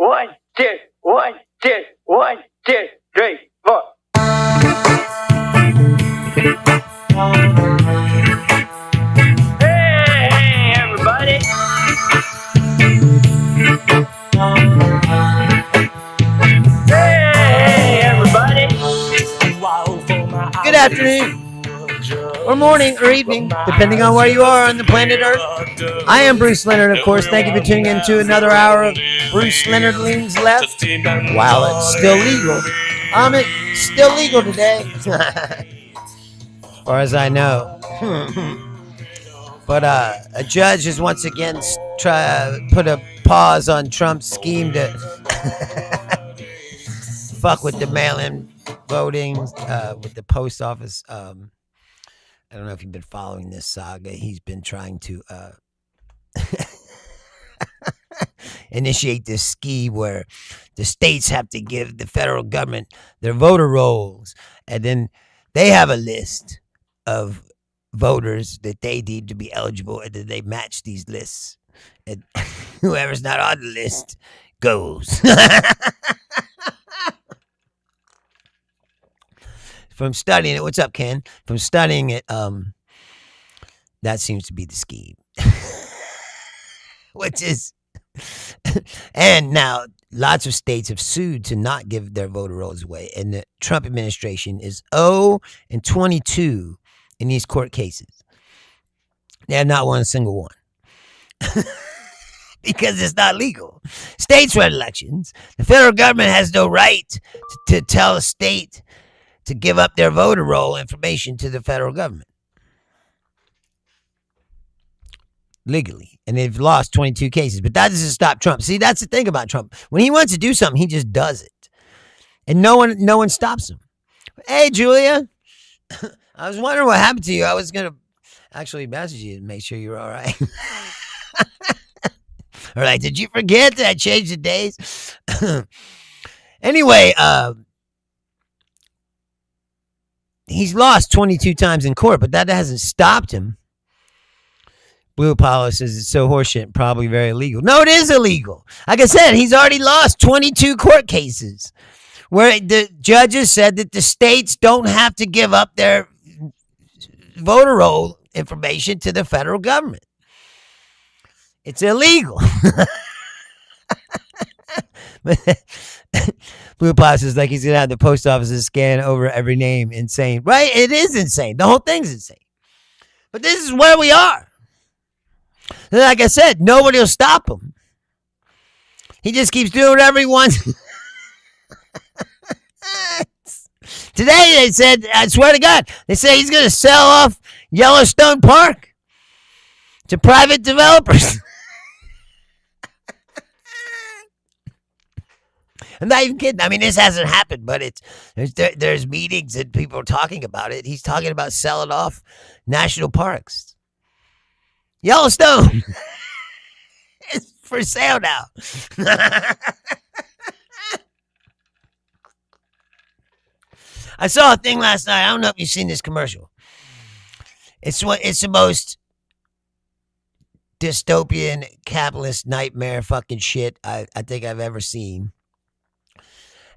One, two, one, two, one, two, three, four. Hey, everybody. Hey, everybody. Good afternoon, or morning, or evening, depending on where you are on the planet Earth. I am Bruce Leonard, of course. Thank you for tuning in to another hour of Bruce Leonard Leans left. While it's still legal. It's still legal today. As far as I know. But a judge has once again put a pause on Trump's scheme to fuck with the mail-in voting with the post office. I don't know if you've been following this saga. He's been trying to initiate this scheme where the states have to give the federal government their voter rolls, and then they have a list of voters that they deem to be eligible, and then they match these lists, and whoever's not on the list goes. From studying it, what's up, Ken? From studying it, that seems to be the scheme. Which is, and now lots of states have sued to not give their voter rolls away, and the Trump administration is 0-22 in these court cases. They have not won a single one. Because it's not legal. States run elections. The federal government has no right to tell a state to give up their voter roll information to the federal government. Legally. And they've lost 22 cases. But that doesn't stop Trump. See, that's the thing about Trump. When he wants to do something, he just does it. And no one stops him. Hey, Julia. I was wondering what happened to you. I was going to actually message you to make sure you're all right. All right. Did you forget that I changed the days? Anyway, he's lost 22 times in court, but that hasn't stopped him. Blue Apollo says it's so horseshit, probably very illegal. No, it is illegal. Like I said, he's already lost 22 court cases where the judges said that the states don't have to give up their voter roll information to the federal government. It's illegal. Blue Pass is like he's going to have the post offices scan over every name. Insane. Right? It is insane. The whole thing's insane. But this is where we are. And like I said, nobody will stop him. He just keeps doing whatever he wants. Today they said, I swear to God, they say he's going to sell off Yellowstone Park to private developers. I'm not even kidding. I mean, this hasn't happened, but there's meetings and people are talking about it. He's talking about selling off national parks. Yellowstone is for sale now. I saw a thing last night. I don't know if you've seen this commercial. It's the most dystopian capitalist nightmare fucking shit I think I've ever seen.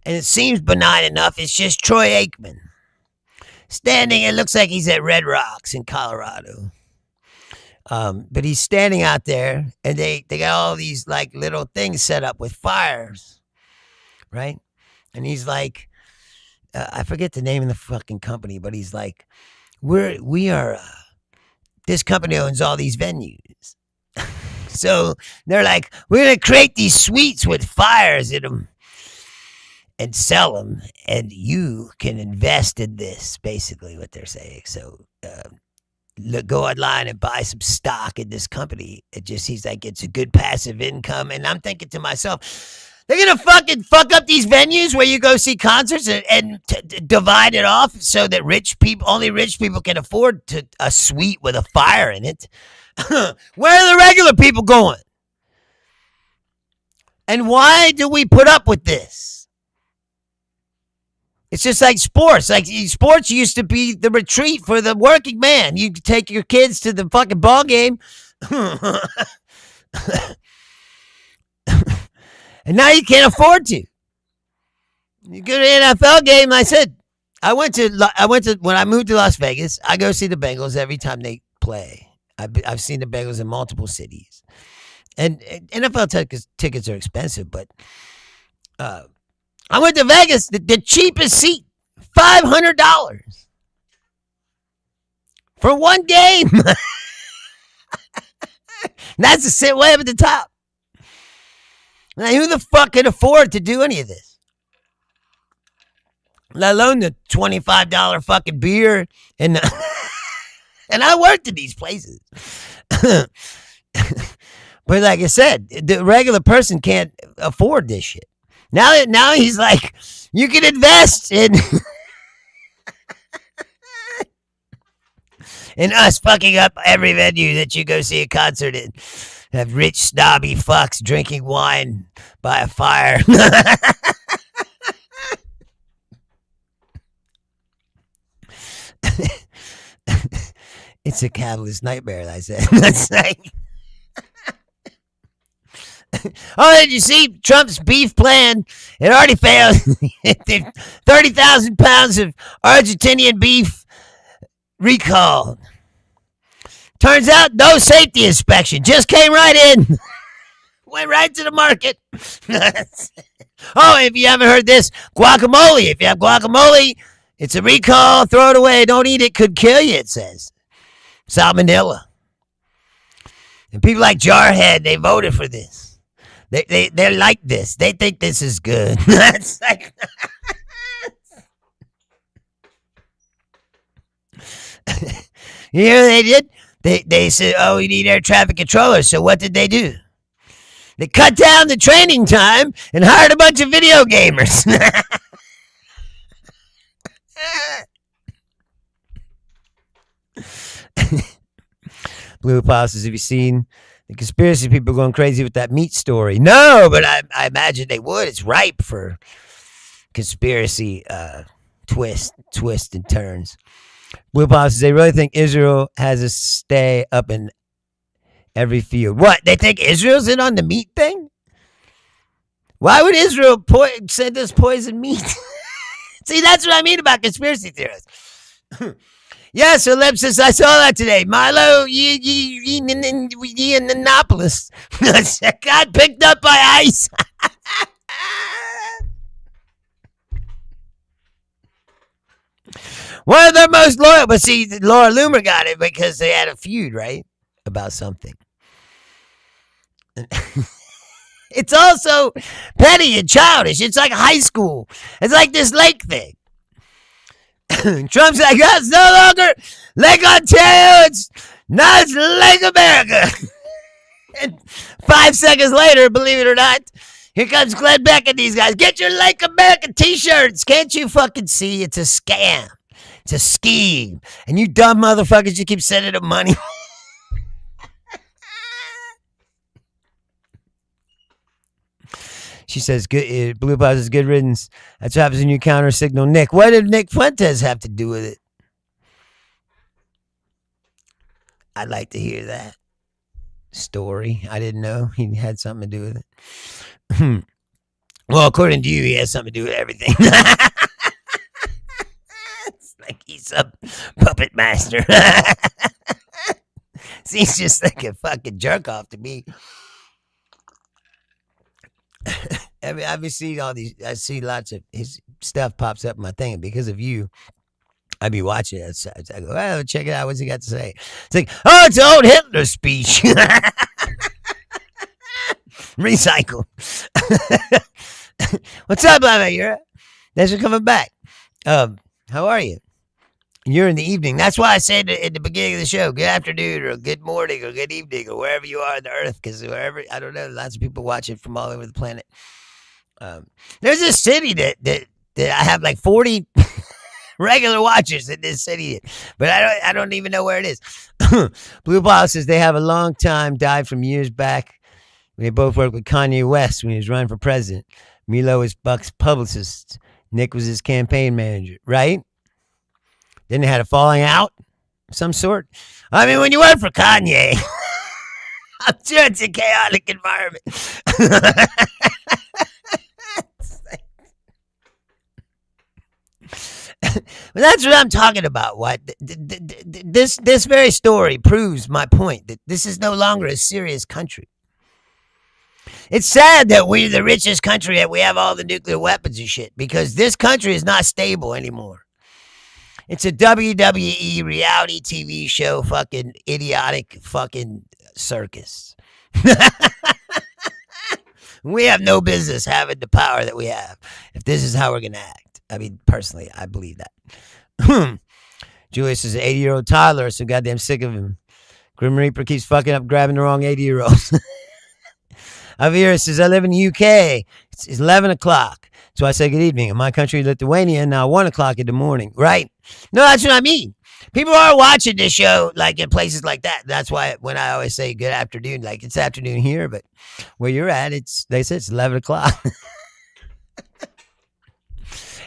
And it seems benign enough. It's just Troy Aikman standing. It looks like he's at Red Rocks in Colorado. But he's standing out there, and they got all these like little things set up with fires, right? And he's like, I forget the name of the fucking company, but he's like, we are. This company owns all these venues, so they're like, we're gonna create these suites with fires in them and sell them, and you can invest in this. Basically, what they're saying. So. Go online and buy some stock in this company. He's like, it's a good passive income. And I'm thinking to myself, they're going to fucking fuck up these venues where you go see concerts and divide it off so that only rich people can afford a suite with a fire in it. Where are the regular people going? And why do we put up with this? It's just like sports. Like sports used to be the retreat for the working man. You could take your kids to the fucking ball game And now you can't afford to. You go to an NFL game. I said, when I moved to Las Vegas, I go see the Bengals every time they play. I've seen the Bengals in multiple cities. And NFL tickets are expensive, but I went to Vegas, the cheapest seat, $500 for one game. That's to sit way up at the top. Now, who the fuck can afford to do any of this? Let alone the $25 fucking beer and and I worked in these places. But like I said, the regular person can't afford this shit. Now he's like, you can invest in in us fucking up every venue that you go see a concert in. Have rich snobby fucks drinking wine by a fire. It's a capitalist nightmare, I said. That's like, oh, did you see Trump's beef plan? It already failed. 30,000 pounds of Argentinian beef recalled. Turns out no safety inspection. Just came right in. Went right to the market. Oh, if you haven't heard this, guacamole. If you have guacamole, it's a recall. Throw it away. Don't eat it. Could kill you, it says. Salmonella. And people like Jarhead, they voted for this. They're like this. They think this is good. That's like... You know what they did? They said, oh, we need air traffic controllers. So what did they do? They cut down the training time and hired a bunch of video gamers. Blue Apostles, have you seen the conspiracy people going crazy with that meat story? No, but I imagine they would. It's ripe for conspiracy twists and turns. Blue Apostles, they really think Israel has a stay up in every field. What? They think Israel's in on the meat thing? Why would Israel send us poison meat? See, that's what I mean about conspiracy theorists. Yes, Ellipsis, I saw that today. Milo Yiannopoulos got picked up by ICE. One of their most loyal, but see, Laura Loomer got it because they had a feud, right? About something. It's also petty and childish. It's like high school. It's like this lake thing. Trump's like, oh, it's no longer Lake Ontario. Now it's Lake America. And 5 seconds later, believe it or not, here comes Glenn Beck and these guys. Get your Lake America t-shirts. Can't you fucking see? It's a scam. It's a scheme. And you dumb motherfuckers, you keep sending them money. She says, "Good Blue Paws is good riddance. That's what happens when you counter signal Nick." What did Nick Fuentes have to do with it? I'd like to hear that story. I didn't know he had something to do with it. Well, according to you, he has something to do with everything. It's like he's a puppet master. He's just like a fucking jerk off to me. I mean, I've been seeing all these. I see lots of his stuff pops up in my thing, and because of you, I be watching it. I go, well, check it out. What's he got to say? It's like, oh, it's an old Hitler speech. Recycle. What's up, Lamar? Thanks for coming back. How are you? You're in the evening. That's why I said at the beginning of the show, good afternoon or good morning or good evening or wherever you are on the earth, because wherever, I don't know, lots of people watch it from all over the planet. There's this city that I have like 40 regular watchers in this city, but I don't even know where it is. Blue Ball says they have a long time dive from years back. They both worked with Kanye West when he was running for president. Milo was Buck's publicist. Nick was his campaign manager, right? Then they had a falling out of some sort. I mean, when you work for Kanye, I'm sure it's a chaotic environment. that's what I'm talking about. What this very story proves my point that this is no longer a serious country. It's sad that we're the richest country and we have all the nuclear weapons and shit because this country is not stable anymore. It's a WWE reality TV show, fucking idiotic fucking circus. We have no business having the power that we have if this is how we're going to act. I mean, personally, I believe that. Julius says, 80-year-old Tyler is so goddamn sick of him. Grim Reaper keeps fucking up grabbing the wrong 80-year-olds. Javier says, I live in the UK. It's 11 o'clock. So I say good evening. In my country, Lithuania, now 1 o'clock in the morning. Right? No, that's what I mean. People are watching this show like in places like that. That's why when I always say good afternoon, like it's afternoon here, but where you're at, they say it's 11 o'clock.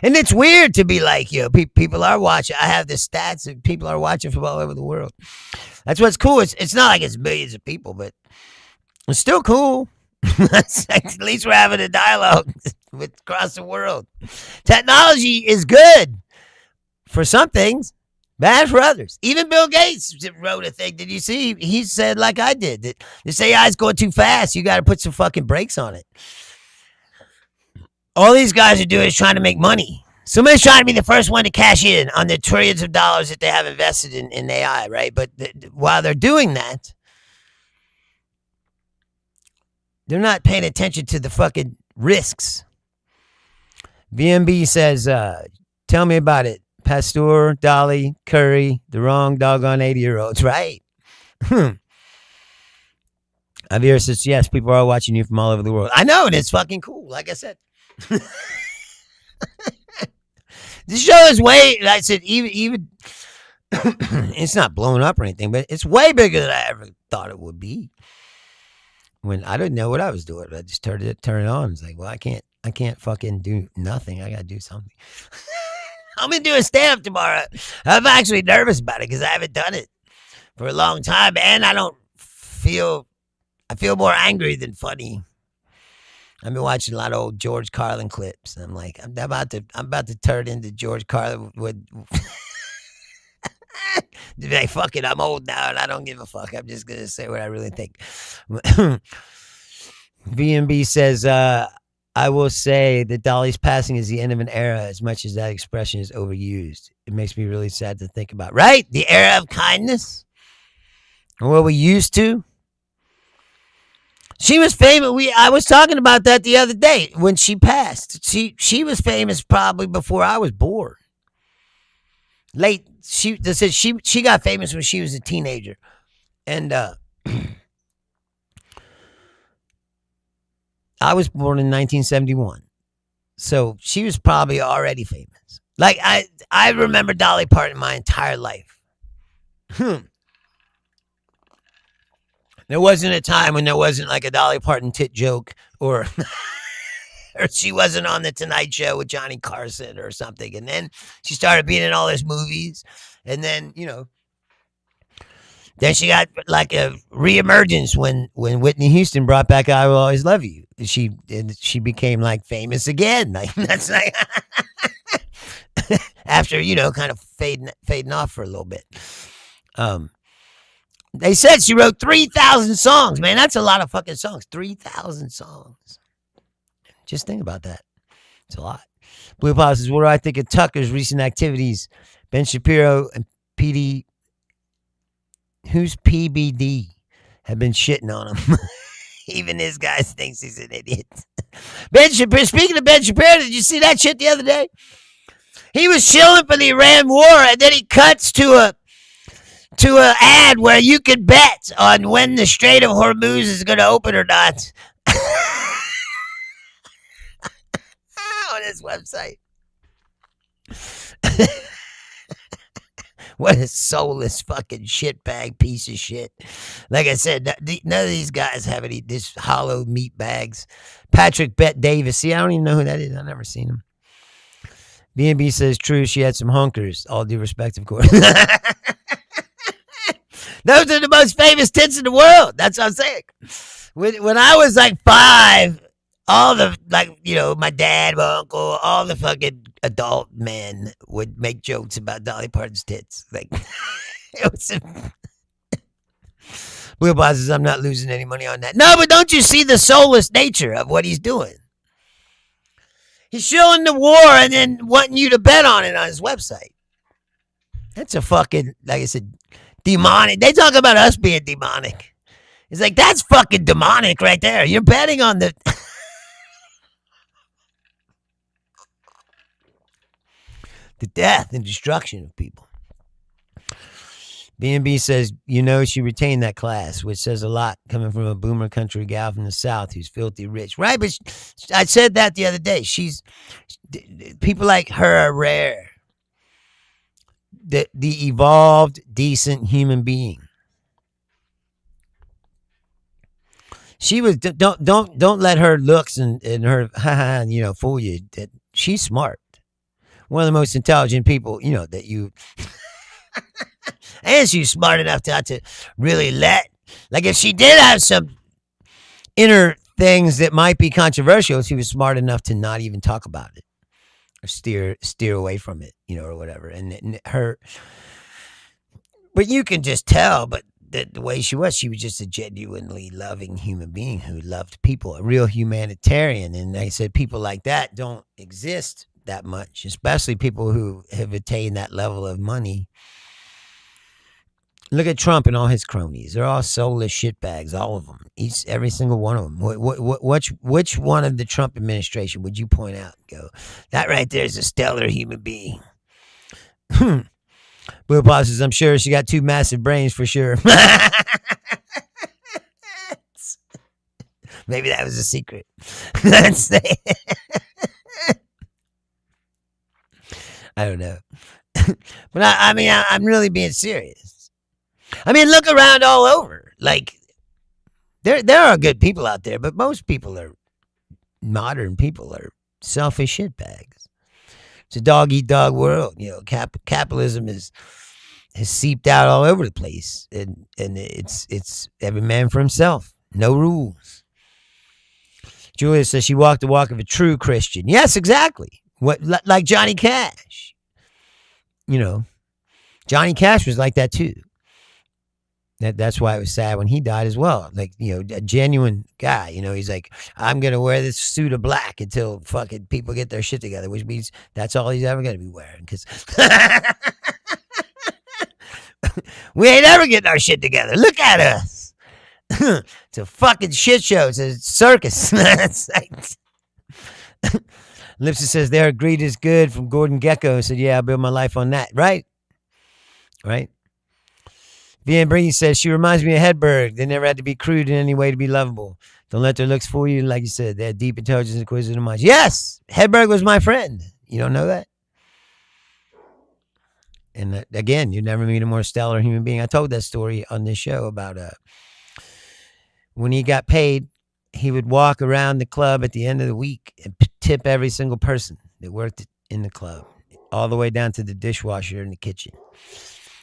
And it's weird to be like, people are watching. I have the stats and people are watching from all over the world. That's what's cool. It's not like it's millions of people, but it's still cool. At least we're having a dialogue across the world. Technology is good for some things, bad for others. Even Bill Gates wrote a thing. Did you see? He said, like I did, that this AI is going too fast. You got to put some fucking brakes on it. All these guys are doing is trying to make money. Somebody's trying to be the first one to cash in on the trillions of dollars that they have invested in AI, right? But while they're doing that, they're not paying attention to the fucking risks. VMB says, tell me about it. Pasteur, Dolly, Curry, the wrong doggone 80-year-olds, right? Javier says, yes, people are watching you from all over the world. I know, and it's fucking cool, like I said. This show is way, like I said, even it's not blown up or anything, but it's way bigger than I ever thought it would be. When I didn't know what I was doing, I just turned it on. It's like, well, I can't fucking do nothing. I gotta do something. I'm gonna do a stand-up tomorrow. I'm actually nervous about it because I haven't done it for a long time, and I feel more angry than funny. I've been watching a lot of old George Carlin clips. I'm like, I'm about to turn into George Carlin with. Like, fuck it, I'm old now and I don't give a fuck. I'm just gonna say what I really think. VMB says, I will say that Dolly's passing is the end of an era as much as that expression is overused. It makes me really sad to think about. Right? The era of kindness? Or what we used to? She was famous. I was talking about that the other day when she passed. She was famous probably before I was born. Late. She got famous when she was a teenager. And I was born in 1971. So she was probably already famous. Like I remember Dolly Parton my entire life. There wasn't a time when there wasn't like a Dolly Parton tit joke or or she wasn't on the Tonight Show with Johnny Carson or something. And then she started being in all these movies. And then, then she got like a reemergence when Whitney Houston brought back I Will Always Love You. She became like famous again. Like that's like after, kind of fading off for a little bit. They said she wrote 3,000 songs, man. That's a lot of fucking songs. 3,000 songs. Just think about that. It's a lot. Blue Pop says, what do I think of Tucker's recent activities? Ben Shapiro and PD, who's PBD, have been shitting on him. Even this guy thinks he's an idiot. Ben Shapiro, speaking of Ben Shapiro, did you see that shit the other day? He was chilling for the Iran war, and then he cuts to a ad where you can bet on when the Strait of Hormuz is going to open or not. On his website. What a soulless fucking shitbag piece of shit. Like I said, none of these guys have any this hollow meat bags. Patrick Bet Davis. See, I don't even know who that is. I've never seen him. B&B says, true, she had some hunkers. All due respect, of course. Those are the most famous tits in the world. That's what I'm saying. When I was like 5, all the, like, my dad, my uncle, all the fucking adult men would make jokes about Dolly Parton's tits. Like, it was. Blue Boss says, I'm not losing any money on that. No, but don't you see the soulless nature of what he's doing? He's showing the war and then wanting you to bet on it on his website. That's a fucking, like I said, demonic. They talk about us being demonic. It's like, that's fucking demonic right there. You're betting on the the death and destruction of people. B&B says, she retained that class, which says a lot coming from a boomer country gal from the South who's filthy rich. Right, but I said that the other day. People like her are rare. The evolved, decent human being. She was, don't let her looks and her, fool you. That she's smart. One of the most intelligent people, that you... And she's smart enough to really like, if she did have some inner things that might be controversial, she was smart enough to not even talk about it or steer away from it, or whatever. And her, but you can just tell, but the way she was just a genuinely loving human being who loved people, a real humanitarian. And they said people like that don't exist that much, especially people who have attained that level of money. Look at Trump and all his cronies. They're all soulless shitbags, all of them. Every single one of them. Which one of the Trump administration would you point out and go, that right there is a stellar human being? Blue Paw says, I'm sure she got two massive brains for sure. Maybe that was a secret. I don't know. But I'm really being serious. Look around all over. Like, there are good people out there, but most modern people are selfish shitbags. It's a dog-eat-dog world. Capitalism has seeped out all over the place, and it's every man for himself. No rules. Julia says she walked the walk of a true Christian. Yes, exactly. Like Johnny Cash. Johnny Cash was like that too. That's why it was sad when he died as well. Like, a genuine guy, he's like, I'm going to wear this suit of black until fucking people get their shit together, which means that's all he's ever going to be wearing. Because we ain't ever getting our shit together. Look at us. It's a fucking shit show. It's a circus. Lipsy says, their greed is good from Gordon Gekko. Said, yeah, I'll build my life on that. Right? Vian Brady says, she reminds me of Hedberg. They never had to be crude in any way to be lovable. Don't let their looks fool you. Like you said, they had deep intelligence and inquisitive minds. Yes! Hedberg was my friend. You don't know that? And again, you never meet a more stellar human being. I told that story on this show about when he got paid, he would walk around the club at the end of the week and tip every single person that worked in the club, all the way down to the dishwasher in the kitchen.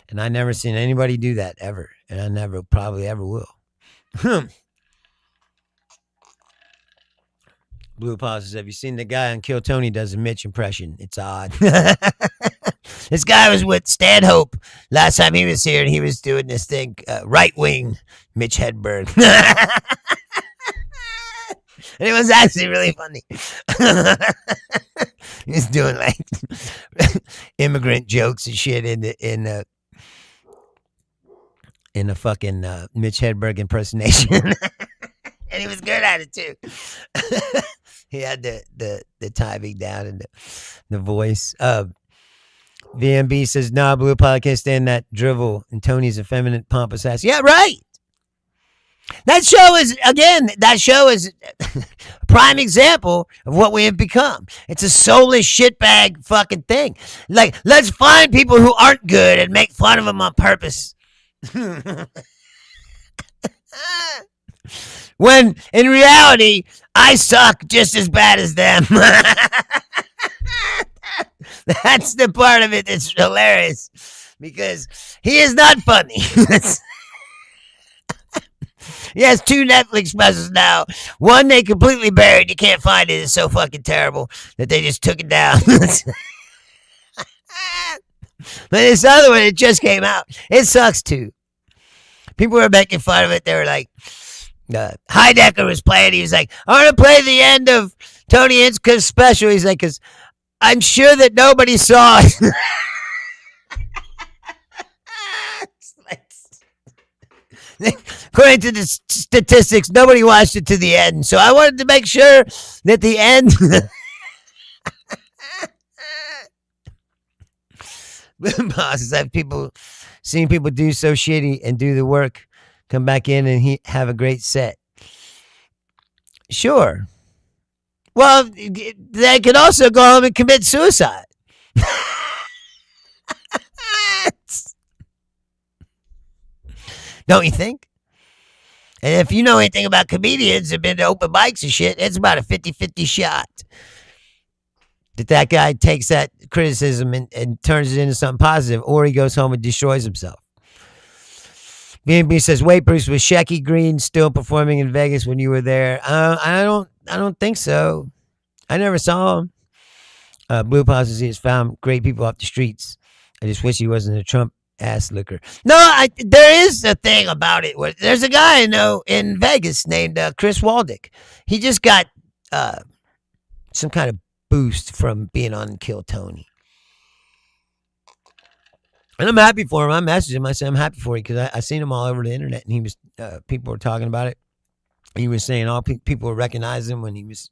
And I never seen anybody do that ever. And I never probably ever will. Blue Paw says, have you seen the guy on Kill Tony does a Mitch impression? It's odd. This guy was with Stanhope last time he was here, and he was doing this thing, right wing Mitch Hedberg. And it was actually really funny. He was doing like immigrant jokes and shit in a fucking Mitch Hedberg impersonation. And he was good at it too. He had the timing down and the voice. VMB says, nah, Blue Pie, I can't stand that drivel. And Tony's effeminate, pompous ass. Yeah, right. That show is a prime example of what we have become. It's a soulless shitbag fucking thing. Like, let's find people who aren't good and make fun of them on purpose. When in reality, I suck just as bad as them. That's the part of it that's hilarious, because he is not funny. He has 2 Netflix specials now. One they completely buried. You can't find it. It's so fucking terrible that they just took it down. But this other one, it just came out. It sucks too. People were making fun of it. They were like, Heidecker was playing. He was like, I want to play the end of Tony Inska's special. He's like, because I'm sure that nobody saw it. According to the statistics, nobody watched it to the end. So I wanted to make sure that the end. Bosses, I've seen people do so shitty and do the work, come back in and have a great set. Sure. Well, they could also go home and commit suicide. Don't you think? And if you know anything about comedians that have been to open mics and shit, it's about a 50-50 shot that guy takes that criticism and turns it into something positive, or he goes home and destroys himself. B&B says, wait, Bruce, was Shecky Green still performing in Vegas when you were there? I don't think so. I never saw him. Blue Policy has found great people off the streets. I just wish he wasn't a Trump ass liquor. No, there is a thing about it. There's a guy I know in Vegas named Chris Waldick. He just got some kind of boost from being on Kill Tony. And I'm happy for him. I messaged him. I said, I'm happy for you because I seen him all over the internet and he was, people were talking about it. He was saying all people would recognize him when he was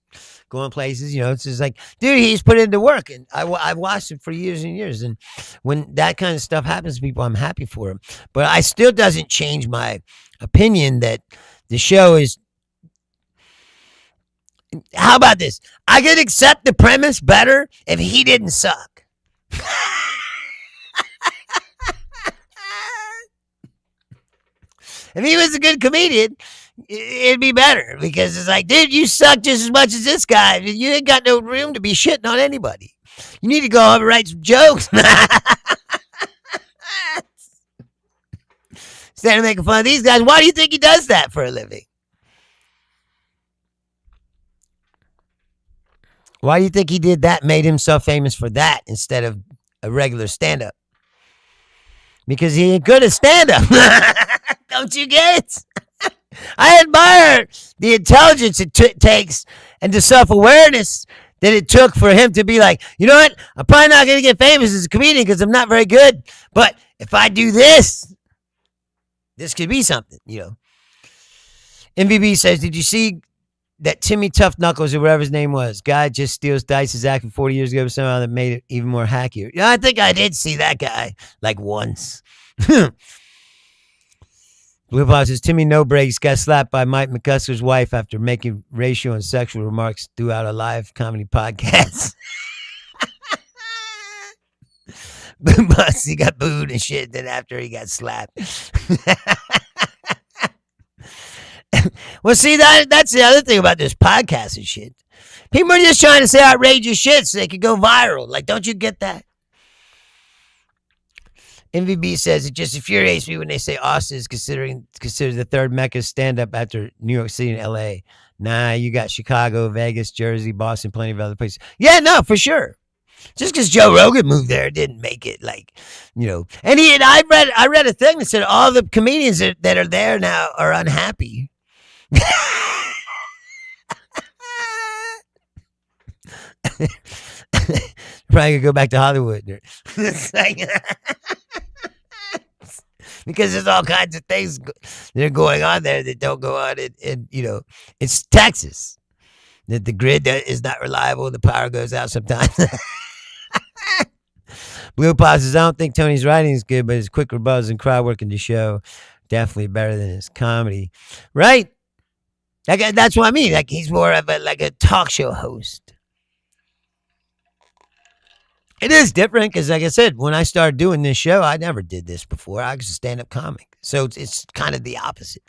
going places. You know, it's just like, dude, he's put into work. And I've watched it for years and years. And when that kind of stuff happens to people, I'm happy for him. But I still doesn't change my opinion that the show is. How about this? I could accept the premise better if he didn't suck. If he was a good comedian, it'd be better because it's like, dude, you suck just as much as this guy. You ain't got no room to be shitting on anybody. You need to go home and write some jokes. Instead of making fun of these guys, why do you think he does that for a living? Why do you think he did that, made himself famous for that instead of a regular stand-up? Because he ain't good at stand-up. Don't you get it? I admire the intelligence it takes and the self-awareness that it took for him to be like, you know what? I'm probably not going to get famous as a comedian because I'm not very good. But if I do this, this could be something, you know. MVB says, did you see that Timmy Tough Knuckles or whatever his name was? Guy just steals Dice's act from 40 years ago, but somehow that made it even more hackier. Yeah, I think I did see that guy like once. Blue Bob says, Timmy No Breaks got slapped by Mike McCusker's wife after making racial and sexual remarks throughout a live comedy podcast. He got booed and shit then after he got slapped. Well, see, that's the other thing about this podcast and shit. People are just trying to say outrageous shit so they could go viral. Like, don't you get that? MVB says it just infuriates me when they say Austin is considered the third Mecca stand-up after New York City and L.A. Nah, you got Chicago, Vegas, Jersey, Boston, plenty of other places. Yeah, no, for sure. Just because Joe Rogan moved there didn't make it like, you know. And I read a thing that said all the comedians that are there now are unhappy. Probably could go back to Hollywood. It's like, because there's all kinds of things that are going on there that don't go on in you know, it's Texas. That the grid is not reliable. The power goes out sometimes. Blue Pop says, I don't think Tony's writing is good, but his quick rebuttals and crowd work in the show definitely better than his comedy. Right? That's what I mean. Like, he's more of a talk show host. It is different because, like I said, when I started doing this show, I never did this before. I was a stand-up comic. So it's kind of the opposite.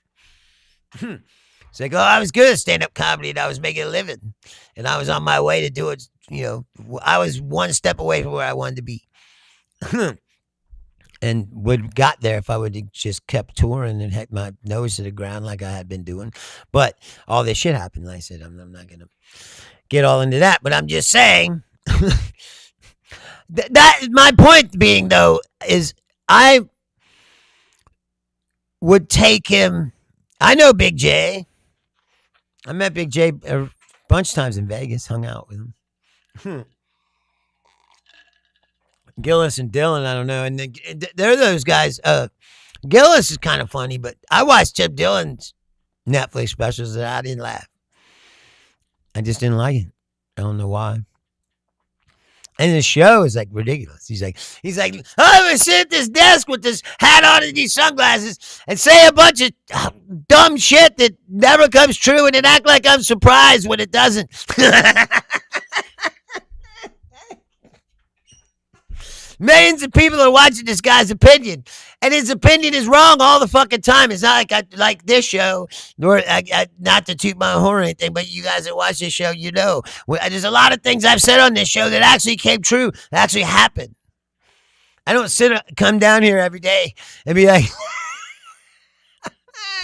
It's like, oh, I was good at stand-up comedy and I was making a living. And I was on my way to do it, you know. I was one step away from where I wanted to be. and would got there if I would have just kept touring and had my nose to the ground like I had been doing. But all this shit happened. Like I said, I'm not gonna get all into that. But I'm just saying that my point being though is I would take him. I know Big J. I met Big J a bunch of times in Vegas. Hung out with him. Gillis and Dylan, I don't know. And they're those guys. Gillis is kind of funny, but I watched Chip Dillon's Netflix specials and I didn't laugh. I just didn't like it. I don't know why. And the show is like ridiculous. He's like, I'm gonna sit at this desk with this hat on and these sunglasses and say a bunch of dumb shit that never comes true and then act like I'm surprised when it doesn't. Millions of people are watching this guy's opinion, and his opinion is wrong all the fucking time. It's not like I like this show, nor not to toot my horn or anything, but you guys that watch this show, you know, there's a lot of things I've said on this show that actually came true, that actually happened. I don't come down here every day and be like,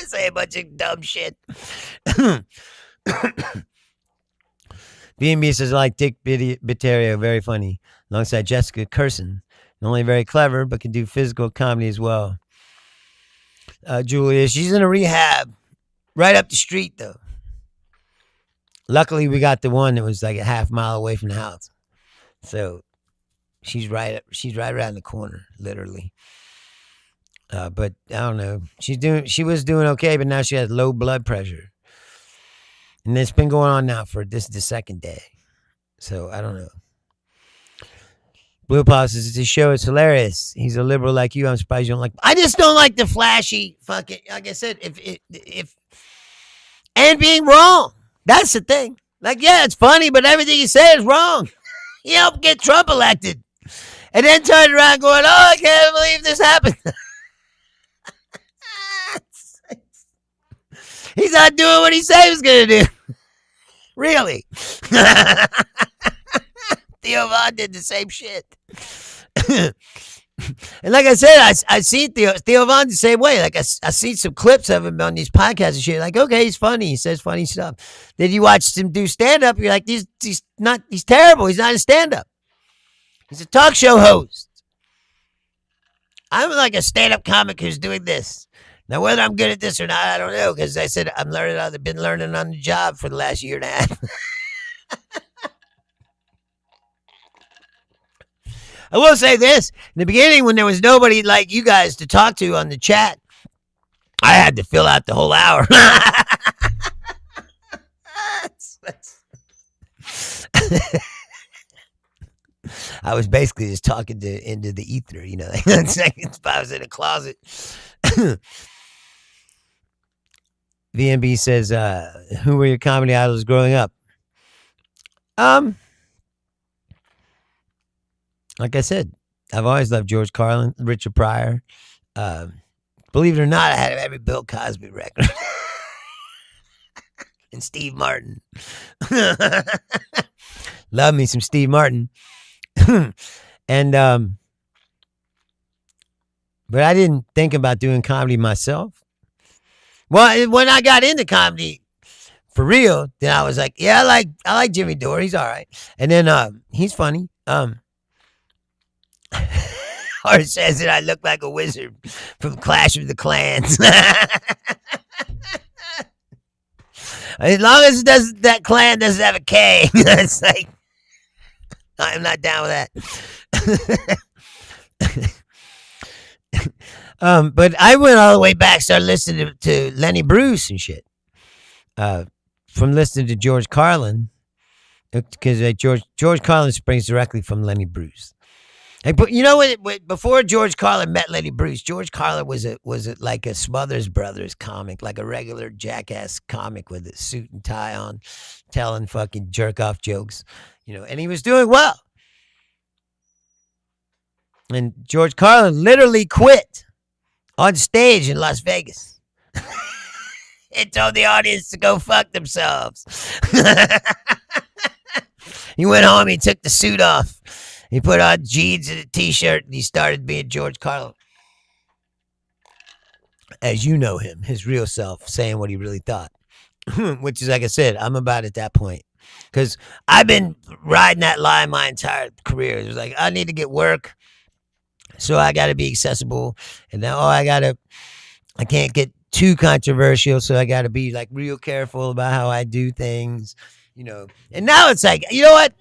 say a bunch of dumb shit. B&B says, I like Dick Bitterio, very funny, alongside Jessica Curson. Not only very clever, but can do physical comedy as well. Julia, she's in a rehab right up the street, though. Luckily, we got the one that was like a half mile away from the house. So she's right around the corner, literally. But I don't know. She was doing okay, but now she has low blood pressure. And it's been going on now for this is the second day. So I don't know. Blue Pop says, this show is hilarious. He's a liberal like you. I'm surprised you don't like. I just don't like the flashy fucking. Like I said, if and being wrong. That's the thing. Like, yeah, it's funny, but everything you say is wrong. He helped get Trump elected, and then turned around going, "Oh, I can't believe this happened." He's not doing what he said he was gonna do. Really. Theo Von did the same shit. And like I said, I see Theo Von the same way. Like I see some clips of him on these podcasts and shit. Like, okay, he's funny. He says funny stuff. Then you watch him do stand-up, you're like, he's terrible. He's not a stand-up. He's a talk show host. I'm like a stand-up comic who's doing this. Now, whether I'm good at this or not, I don't know, because I said I've been learning on the job for the last year and a half. I will say this. In the beginning, when there was nobody like you guys to talk to on the chat, I had to fill out the whole hour. I was basically just talking into the ether, you know. If I was in a closet. VMB says, who were your comedy idols growing up? Like I said, I've always loved George Carlin, Richard Pryor. Believe it or not, I had every Bill Cosby record. And Steve Martin. Love me some Steve Martin. And, but I didn't think about doing comedy myself. Well, when I got into comedy for real, then I was like, yeah, I like Jimmy Dore. He's all right. And then he's funny. Or it says that I look like a wizard from Clash of the Clans. As long as that clan doesn't have a K, it's like I'm not down with that. But I went all the way back, started listening to Lenny Bruce and shit. From listening to George Carlin, because George Carlin springs directly from Lenny Bruce. But you know what? Before George Carlin met Lenny Bruce, George Carlin was like a Smothers Brothers comic, like a regular jackass comic with a suit and tie on, telling fucking jerk off jokes, you know. And he was doing well. And George Carlin literally quit on stage in Las Vegas. It told the audience to go fuck themselves. He went home. He took the suit off. He put on jeans and a t-shirt, and he started being George Carlin. as you know him, his real self, saying what he really thought. Which is, like I said, I'm about at that point. Because I've been riding that line my entire career. It was like, I need to get work, so I got to be accessible. And now, I can't get too controversial, so I got to be like real careful about how I do things, you know. And now it's like, you know what?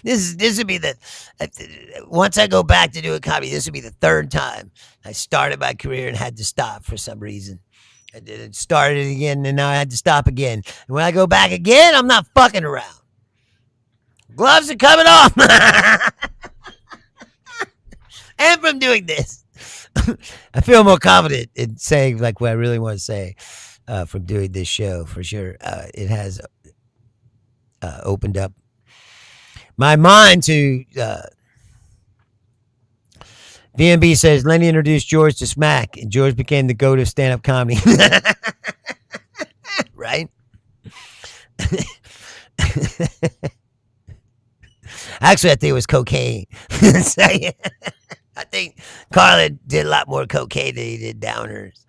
This would be the once I go back to doing comedy, this would be the third time I started my career and had to stop for some reason. I did it, started again, and now I had to stop again. And when I go back again, I'm not fucking around. Gloves are coming off. And from doing this, I feel more confident in saying like what I really want to say from doing this show for sure. It has opened up my mind to. VMB says Lenny introduced George to Smack, and George became the goat of stand-up comedy. Right? Actually, I think it was cocaine. So, yeah. I think Carlin did a lot more cocaine than he did downers,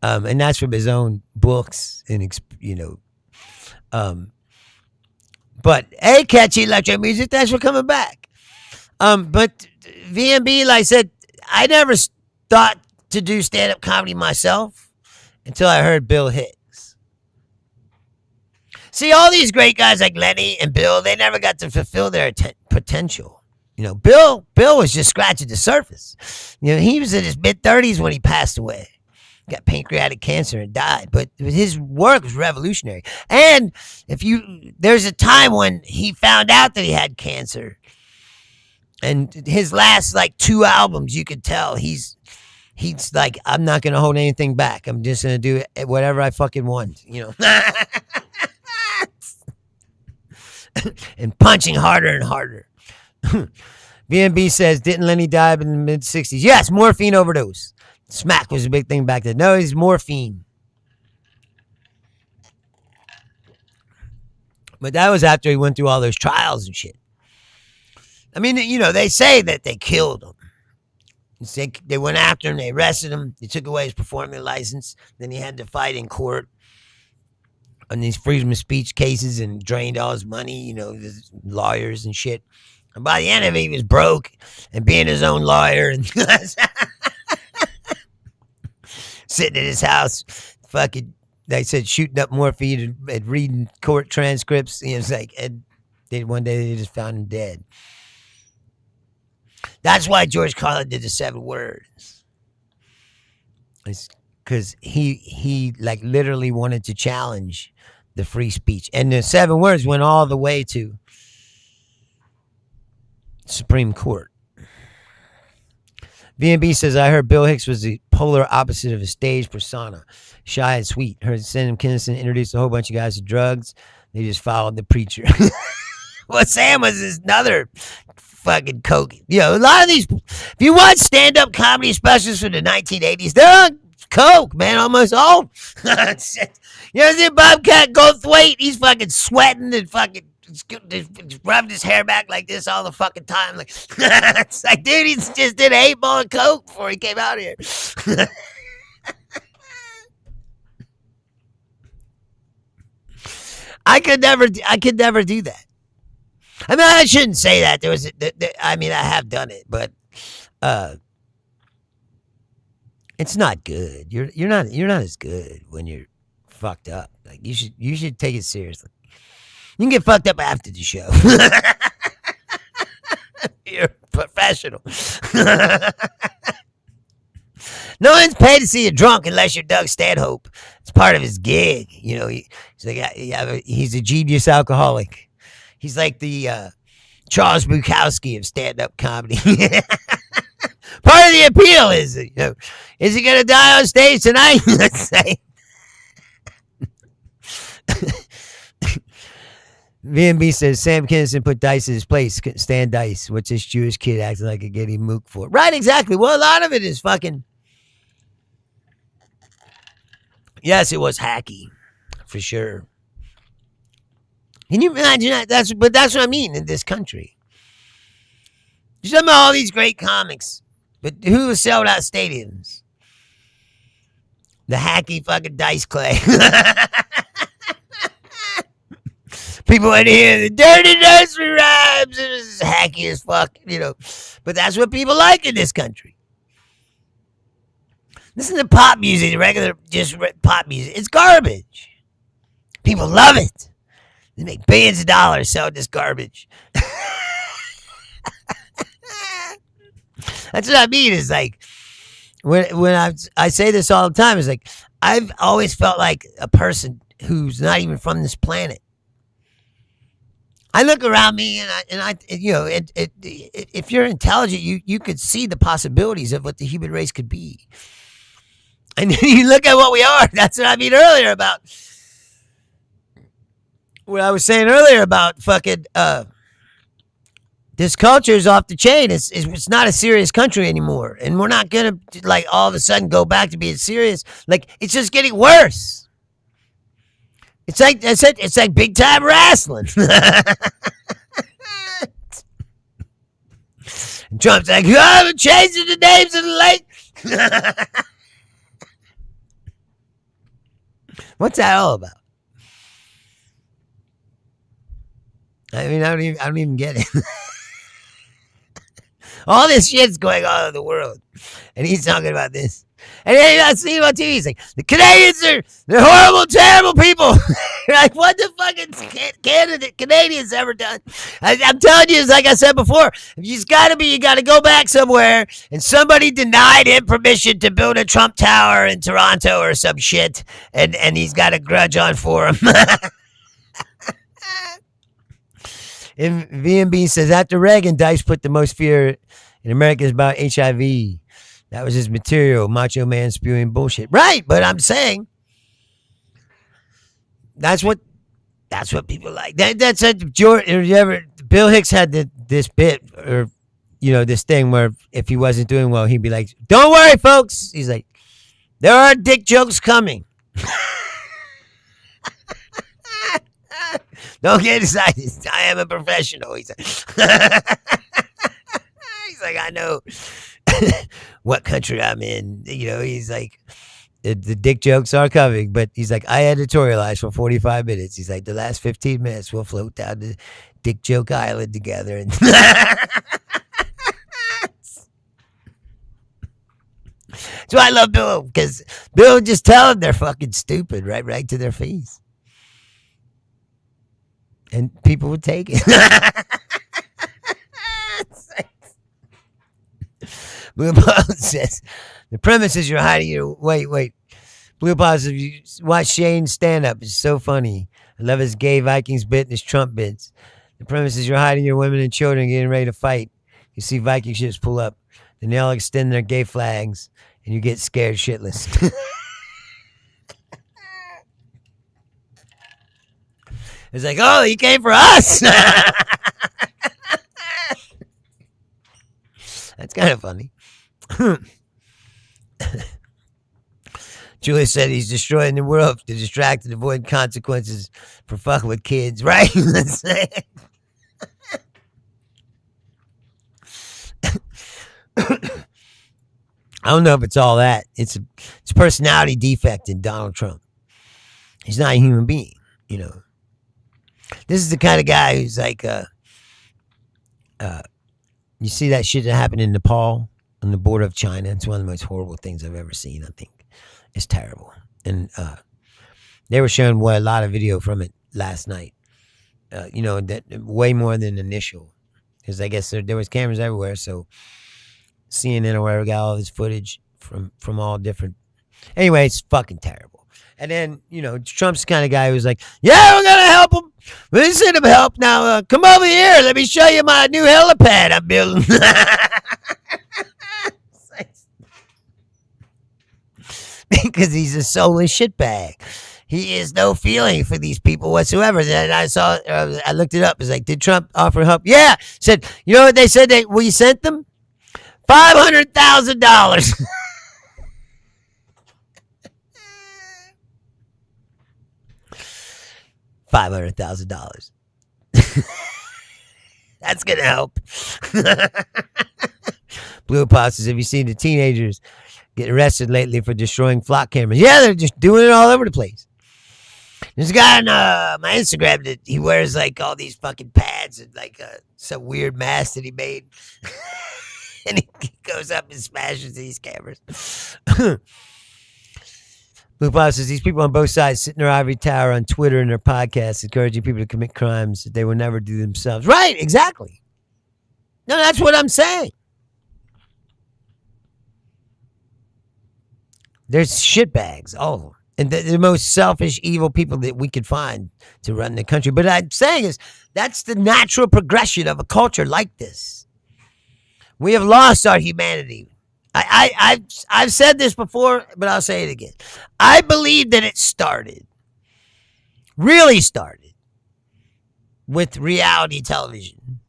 and that's from his own books and But hey, catchy electro music. Thanks for coming back. But VMB, like I said, I never thought to do stand-up comedy myself until I heard Bill Hicks. See, all these great guys like Lenny and Bill, they never got to fulfill their potential. You know, Bill was just scratching the surface. You know, he was in his mid-30s when he passed away. Got pancreatic cancer and died. But his work was revolutionary. And there's a time when he found out that he had cancer. And his last, like, 2 albums, you could tell he's like, I'm not going to hold anything back. I'm just going to do whatever I fucking want, you know. And punching harder and harder. VMB says, didn't Lenny die in the mid-60s? Yes, morphine overdose. Smack was a big thing back then. No, he's morphine. But that was after he went through all those trials and shit. I mean, you know, they say that they killed him. They went after him. They arrested him. They took away his performing license. Then he had to fight in court on these freedom of speech cases and drained all his money, you know, his lawyers and shit. And by the end of it, he was broke and being his own lawyer and sitting in his house, fucking, they said, shooting up morphine and reading court transcripts. You know, it's like, and one day they just found him dead. That's why George Carlin did the 7 words. It's because he like literally wanted to challenge the free speech. And the 7 words went all the way to Supreme Court. VMB says, I heard Bill Hicks was the polar opposite of his stage persona. Shy and sweet. Heard Sam Kinison introduced a whole bunch of guys to drugs. They just followed the preacher. Well, Sam was another fucking coke. You know, a lot of these, if you watch stand-up comedy specials from the 1980s, they're on coke, man, almost all. You know, see Bobcat Goldthwait? He's fucking sweating and fucking rubbed his hair back like this all the fucking time. Like, it's like, dude, he just did an 8-ball of coke before he came out here. I could never do that. I mean, I shouldn't say that. I have done it, but it's not good. You're not as good when you're fucked up. Like, you should take it seriously. You can get fucked up after the show. You're professional. No one's paid to see you drunk unless you're Doug Stanhope. It's part of his gig. You know, he's a genius alcoholic. He's like the Charles Bukowski of stand-up comedy. Part of the appeal is, you know, is he going to die on stage tonight? Let's say. VMB says, Sam Kinison put Dice in his place. Stan Dice. What's this Jewish kid acting like a giddy mook for? Right, exactly. Well, a lot of it is fucking... Yes, it was hacky. For sure. Can you imagine that? That's what I mean in this country. Some of all these great comics But who was selling out stadiums? The hacky fucking Dice Clay. People want to hear the dirty nursery rhymes. It was hacky as fuck, But that's what people like in this country. Listen to pop music, regular just pop music. It's garbage. People love it. They make billions of dollars selling this garbage. That's what I mean. Is like when I say this all the time. It's like I've always felt like a person who's not even from this planet. I look around me and if you're intelligent, you could see the possibilities of what the human race could be. And then you look at what we are. That's what I mean earlier about what I was saying earlier about fucking this culture is off the chain. It's not a serious country anymore, and we're not gonna like all of a sudden go back to being serious. Like it's just getting worse. It's like I said. It's like big time wrestling. Trump's like, I'm changing the names of the lake. What's that all about? I mean, I don't even get it. All this shit's going on in the world, and he's talking about this. And then I see him on TV. He's like, the Canadians they're horrible, terrible people. Like, what the fucking Canadians ever done? I'm telling you, it's like I said before, you gotta go back somewhere, and somebody denied him permission to build a Trump Tower in Toronto or some shit, and he's got a grudge on for him. And VMB says, after Reagan, Dice put the most fear in Americans about HIV. That was his material, macho man spewing bullshit. Right, but I'm saying that's what people like. That's a George. Bill Hicks had this bit, or this thing where if he wasn't doing well, he'd be like, "Don't worry, folks." He's like, "There are dick jokes coming." Don't get excited. I am a professional. He's like, I know what country I'm in. He's like, the dick jokes are coming, but he's like, I editorialized for 45 minutes. He's like, the last 15 minutes we'll float down to Dick Joke Island together. And that's why I love Bill, because Bill would just tell them they're fucking stupid, right to their face. And people would take it. Blue Ball says, the premise is you're hiding your... Wait. Blue Ball says, you watch Shane's stand-up. It's so funny. I love his gay Vikings bit and his Trump bits. The premise is you're hiding your women and children getting ready to fight. You see Viking ships pull up. Then they all extend their gay flags, and you get scared shitless. It's like, oh, he came for us. That's kind of funny. Julie said he's destroying the world to distract and avoid consequences for fucking with kids, right? I don't know if it's all that. It's a personality defect in Donald Trump. He's not a human being, This is the kind of guy who's like, you see that shit that happened in Nepal on the border of China. It's one of the most horrible things I've ever seen, I think. It's terrible. And they were showing a lot of video from it last night. That way more than initial. Because I guess there was cameras everywhere, so CNN or whatever got all this footage from all different... Anyway, it's fucking terrible. And then, Trump's the kind of guy who's like, yeah, we're going to help him. We send him help. Now, come over here. Let me show you my new helipad I'm building. Because he's a soulless shitbag. He has no feeling for these people whatsoever. Then I looked it up. It's like, did Trump offer help? Yeah. Said, you know what they said we sent them? $500,000. $500,000. That's gonna help. Blue Apostles, have you seen the teenagers get arrested lately for destroying flock cameras? Yeah, they're just doing it all over the place. There's a guy on my Instagram that he wears like all these fucking pads and like some weird mask that he made. And he goes up and smashes these cameras. Blue Bob says these people on both sides sit in their ivory tower on Twitter and their podcasts encouraging people to commit crimes that they will never do themselves. Right, exactly. No, that's what I'm saying. There's shitbags, all of them. And the most selfish, evil people that we could find to run the country. But I'm saying is that's the natural progression of a culture like this. We have lost our humanity. I've said this before, but I'll say it again. I believe that it really started, with reality television,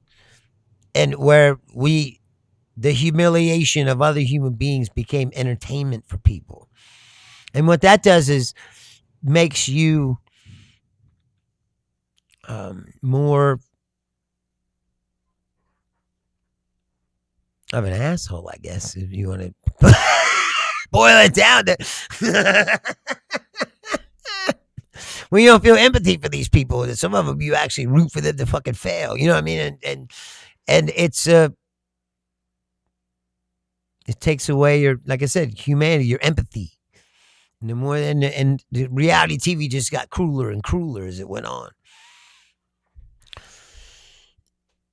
and where the humiliation of other human beings became entertainment for people. And what that does is makes you more of an asshole, I guess, if you want to boil it down to when you don't feel empathy for these people. And some of them you actually root for them to fucking fail. You know what I mean? And it's it takes away your, like I said, humanity, your empathy. And the more and the reality TV just got crueler and crueler as it went on.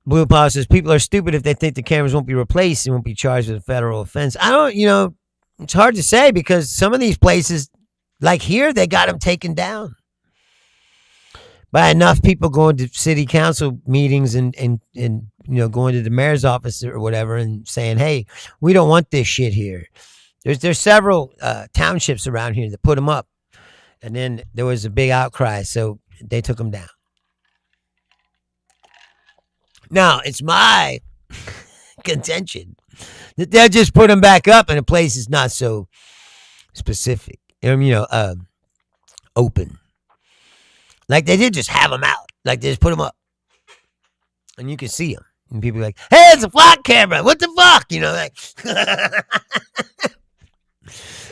Blue Paw says people are stupid if they think the cameras won't be replaced and won't be charged with a federal offense. I don't, it's hard to say because some of these places, like here, they got them taken down by enough people going to city council meetings and going to the mayor's office or whatever and saying, hey, we don't want this shit here. There's several townships around here that put them up, and then there was a big outcry, so they took them down. Now, it's my contention that they'll just put them back up and the place is not so specific, open. Like they did just have them out. Like they just put them up. And you can see them. And people are like, hey, it's a flock camera. What the fuck?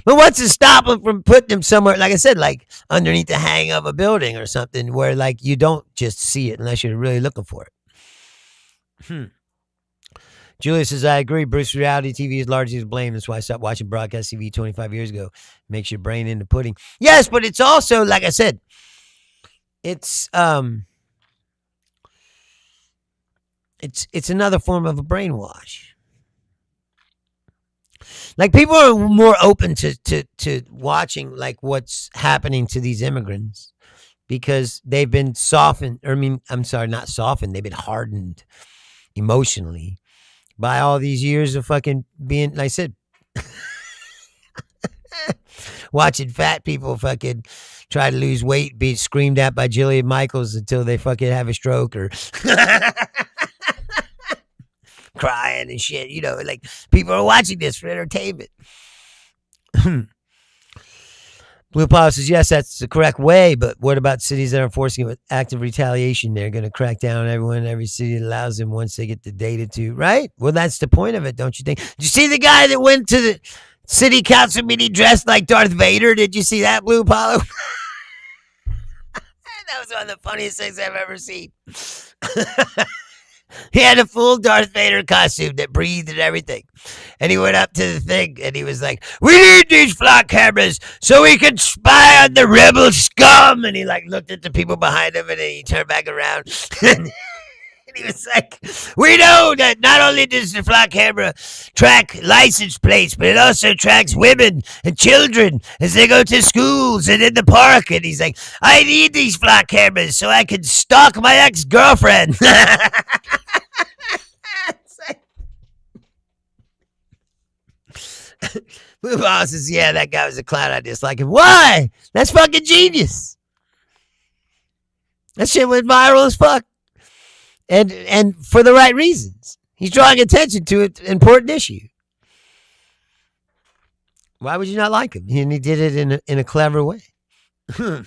But what's to stop them from putting them somewhere, like I said, like underneath the hang of a building or something where like you don't just see it unless you're really looking for it. Julia says, I agree. Bruce, reality TV is largely to blame. That's why I stopped watching broadcast TV 25 years ago. Makes your brain into pudding. Yes, but it's also, like I said, it's another form of a brainwash. Like people are more open to watching like what's happening to these immigrants because they've been softened. Not softened. They've been hardened emotionally by all these years of fucking being, like I said, watching fat people fucking try to lose weight, be screamed at by Jillian Michaels until they fucking have a stroke or crying and shit. Like people are watching this for entertainment. Blue Power says, yes, that's the correct way, but what about cities that are enforcing it with active retaliation? They're going to crack down on everyone in every city that allows them once they get the data to, right? Well, that's the point of it, don't you think? Did you see the guy that went to the city council meeting dressed like Darth Vader? Did you see that, Blue Apollo? That was one of the funniest things I've ever seen. He had a full Darth Vader costume that breathed and everything. And he went up to the thing and he was like, we need these flock cameras so we can spy on the rebel scum. And he like looked at the people behind him and then he turned back around. And he was like, we know that not only does the flock camera track license plates, but it also tracks women and children as they go to schools and in the park. And he's like, I need these flock cameras so I can stalk my ex-girlfriend. Blue Boss says, yeah, that guy was a clown. I dislike him. Why? That's fucking genius. That shit went viral as fuck. And for the right reasons. He's drawing attention to an important issue. Why would you not like him? And he did it in a clever way. I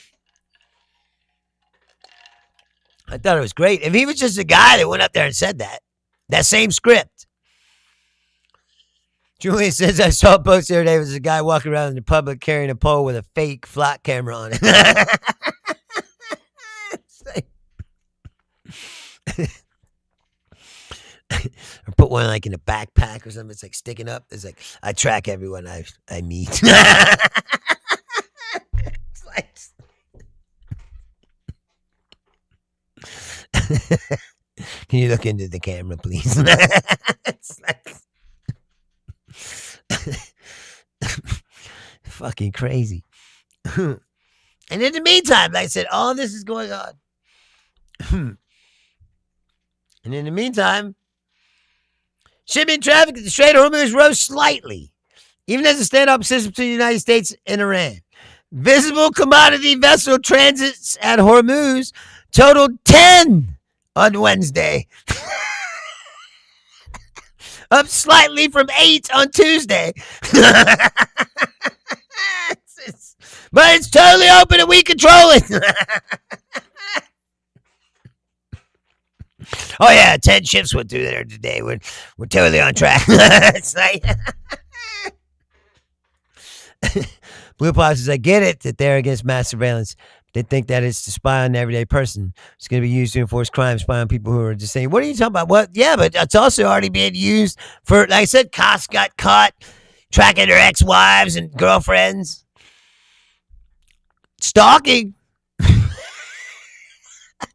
thought it was great. If he was just a guy that went up there and said that same script, Julian says, I saw a post the other day. It was a guy walking around in the public carrying a pole with a fake flat camera on it. Or put one like in a backpack or something. It's like sticking up. It's like, I track everyone I meet. It's like, can you look into the camera, please? It's like fucking crazy. And in the meantime, like I said, all this is going on. And in the meantime, shipping traffic at the Strait of Hormuz rose slightly, even as a standoff persists between the United States and Iran. Visible commodity vessel transits at Hormuz totaled 10 on Wednesday. Up slightly from 8 on Tuesday. But it's totally open and we control it. Oh yeah, 10 ships went through there today. We're totally on track. It's like Blue Pops says, I get it that they're against mass surveillance. They think that it's to spy on the everyday person. It's going to be used to enforce crime, spy on people who are just saying, what are you talking about? Well, yeah, but it's also already being used for, like I said, cops got caught tracking their ex-wives and girlfriends. Stalking.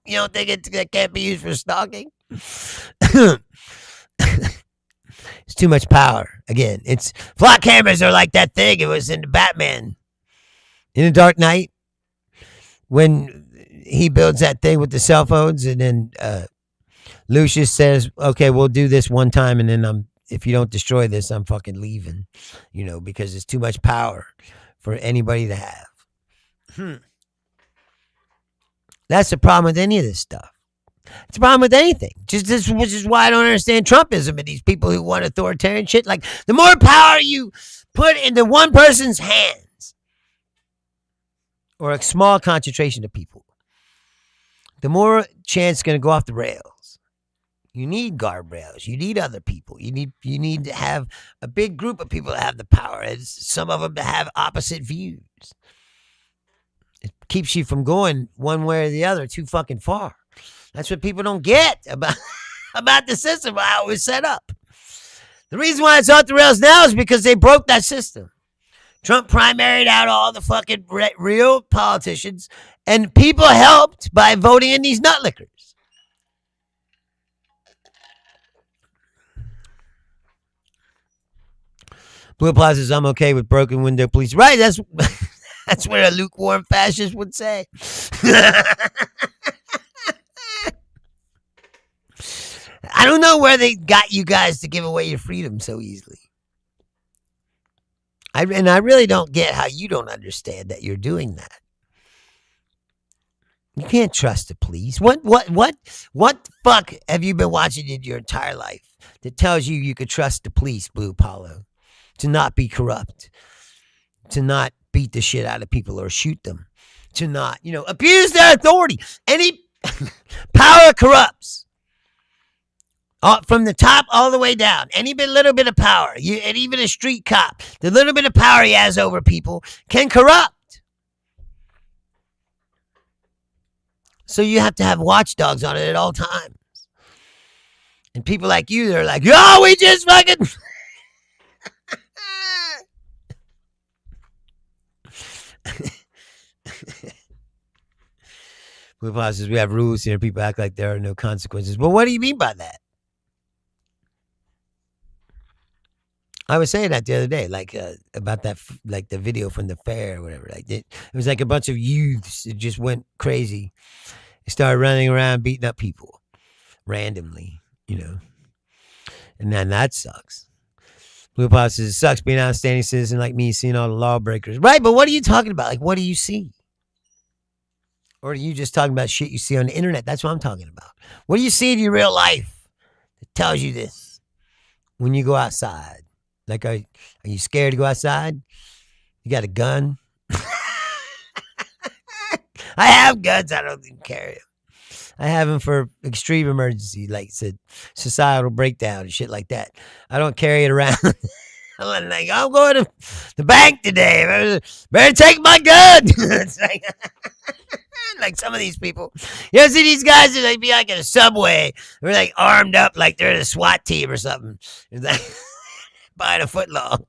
You don't think it can't be used for stalking? It's too much power. Again, it's flock cameras are like that thing. It was in the Batman. In the Dark Knight, when he builds that thing with the cell phones, and then Lucius says, okay, we'll do this one time, and then if you don't destroy this, I'm fucking leaving. You know, because it's too much power for anybody to have. That's the problem with any of this stuff. It's a problem with anything. Which is why I don't understand Trumpism and these people who want authoritarian shit. Like, the more power you put into one person's hands, or a small concentration of people, the more chance it's going to go off the rails. You need guardrails. You need other people. You need to have a big group of people that have the power, and some of them to have opposite views. It keeps you from going one way or the other too fucking far. That's what people don't get about the system, how it was set up. The reason why it's off the rails now is because they broke that system. Trump primaried out all the fucking real politicians, and people helped by voting in these nutlickers. Blue Plaza says, I'm okay with broken window police. Right, that's what a lukewarm fascist would say. I don't know where they got you guys to give away your freedom so easily. I really don't get how you don't understand that you're doing that. You can't trust the police. What fuck have you been watching in your entire life that tells you could trust the police, Blue Apollo, to not be corrupt, to not beat the shit out of people or shoot them, to not, abuse their authority? Any power corrupts. From the top all the way down. Any little bit of power, and even a street cop, the little bit of power he has over people can corrupt. So you have to have watchdogs on it at all times. And people like you, they're like, oh, we just fucking... Blue Paw says, we have rules here. People act like there are no consequences. Well, what do you mean by that? I was saying that the other day, like about that, like the video from the fair or whatever. Like it was like a bunch of youths that just went crazy. They started running around beating up people randomly, and then that sucks. Blue Pop says, it sucks being an outstanding citizen like me, seeing all the lawbreakers. Right, but what are you talking about? Like, what do you see? Or are you just talking about shit you see on the internet? That's what I'm talking about. What do you see in your real life that tells you this when you go outside? Like, are you scared to go outside? You got a gun? I have guns. I don't even carry them. I have them for extreme emergency, like said, societal breakdown and shit like that. I don't carry it around I'm like, I'm going to the bank today. Better take my gun. It's like some of these people. You ever see these guys that like be like in a subway? They're like armed up like they're in a SWAT team or something. It's like buying a foot long.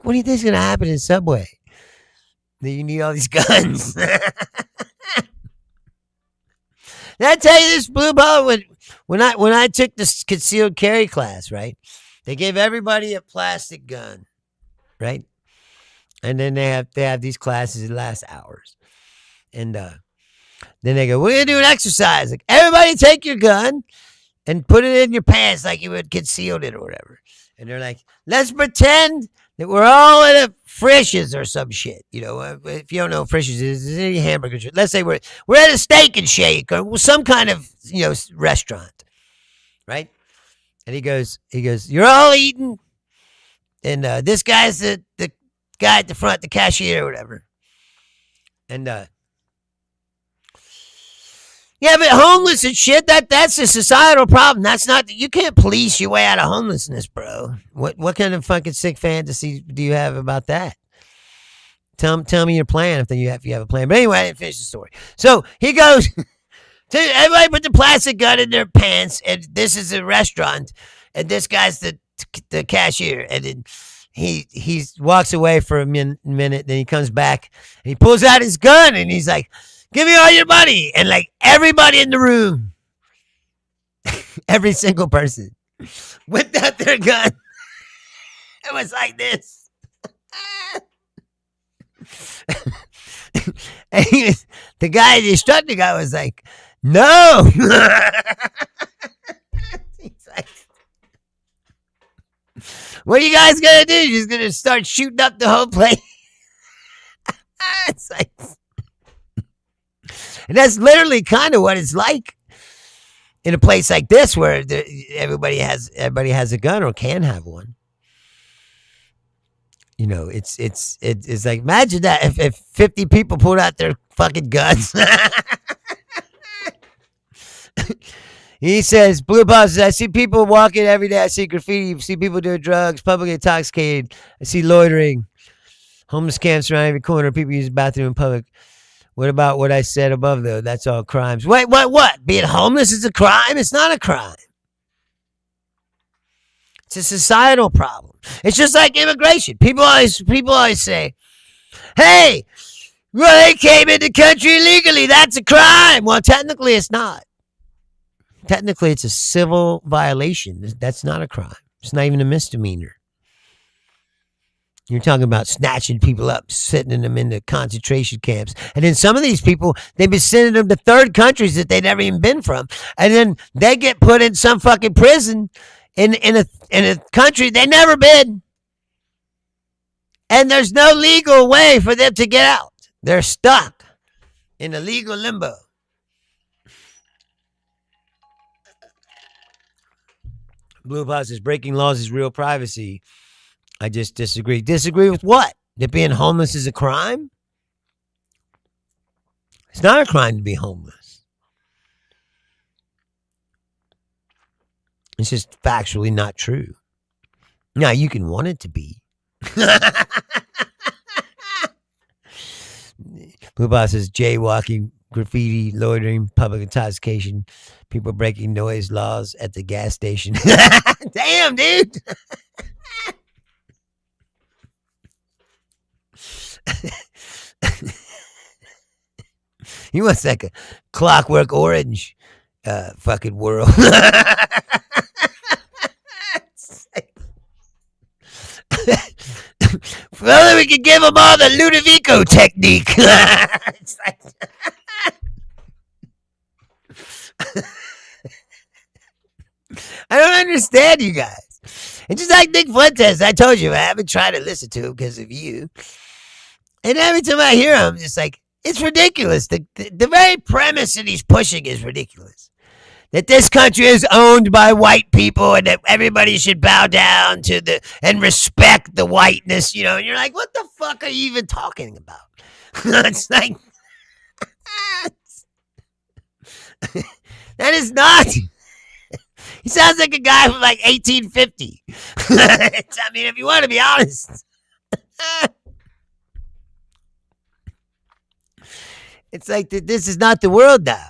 What do you think's gonna happen in Subway? That you need all these guns. Did I tell you this, Blue Ball? When I took this concealed carry class, right? They gave everybody a plastic gun, right? And then they have these classes that last hours. And then they go, we're gonna do an exercise. Like, everybody take your gun and put it in your pants like you would concealed it or whatever. And they're like, let's pretend that we're all at a Frisch's or some shit. You know, if you don't know what Frisch's is, it's any hamburger shit. Let's say we're at a Steak and Shake or some kind of, you know, restaurant, right? And he goes, you're all eating, and this guy's the guy at the front, the cashier or whatever. And yeah, but homeless and shit, that's a societal problem. That's not, you can't police your way out of homelessness, bro. What kind of fucking sick fantasy do you have about that? Tell me your plan if you have a plan. But anyway, I didn't finish the story. So he goes, everybody put the plastic gun in their pants, and this is a restaurant, and this guy's the cashier, and then he walks away for a minute, then he comes back, and he pulls out his gun, and he's like, give me all your money. And like everybody in the room, every single person, whipped out their gun. It was like this. And the instructor guy was like, no. He's like, what are you guys gonna do? You're just gonna start shooting up the whole place? It's like, and that's literally kind of what it's like in a place like this where everybody has a gun or can have one. You know, it's like, imagine that if 50 people pulled out their fucking guns. He says, Blue Boss, I see people walking every day. I see graffiti. I see people doing drugs, publicly intoxicated. I see loitering. Homeless camps around every corner. People use the bathroom in public. What about what I said above, though? That's all crimes. Wait, what? Being homeless is a crime? It's not a crime. It's a societal problem. It's just like immigration. People always say, hey, well, they came in the country illegally. That's a crime. Well, technically, it's not. Technically, it's a civil violation. That's not a crime. It's not even a misdemeanor. You're talking about snatching people up, sending them into concentration camps. And then some of these people, they've been sending them to third countries that they've never even been from. And then they get put in some fucking prison in a country they never been. And there's no legal way for them to get out. They're stuck in a legal limbo. Blue Boss says breaking laws is real privacy. I just disagree. Disagree with what? That being homeless is a crime? It's not a crime to be homeless. It's just factually not true. Now, you can want it to be. Blue Boss says jaywalking, graffiti, loitering, public intoxication, people breaking noise laws at the gas station. Damn, dude. He wants like a Clockwork Orange fucking world. Well, we could give them all the Ludovico technique. It's like, I don't understand you guys. It's just like Nick Fuentes. I told you I haven't tried to listen to him because of you. And every time I hear him, I'm just like, it's ridiculous. The very premise that he's pushing is ridiculous. That this country is owned by white people and that everybody should bow down to and respect the whiteness, you know. And you're like, what the fuck are you even talking about? It's like, that is not. He sounds like a guy from like 1850. I mean, if you want to be honest. It's like this is not the world now.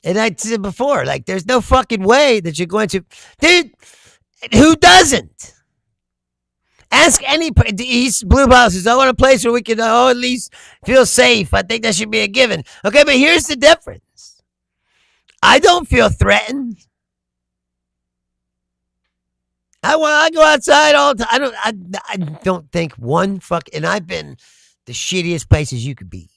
And I said before, like, there's no fucking way that you're going to. Dude, who doesn't? Ask any East Blue Houses. I want a place where we can at least feel safe. I think that should be a given. Okay, but here's the difference. I don't feel threatened. I go outside all the time. I don't think one fuck. And I've been the shittiest places you could be.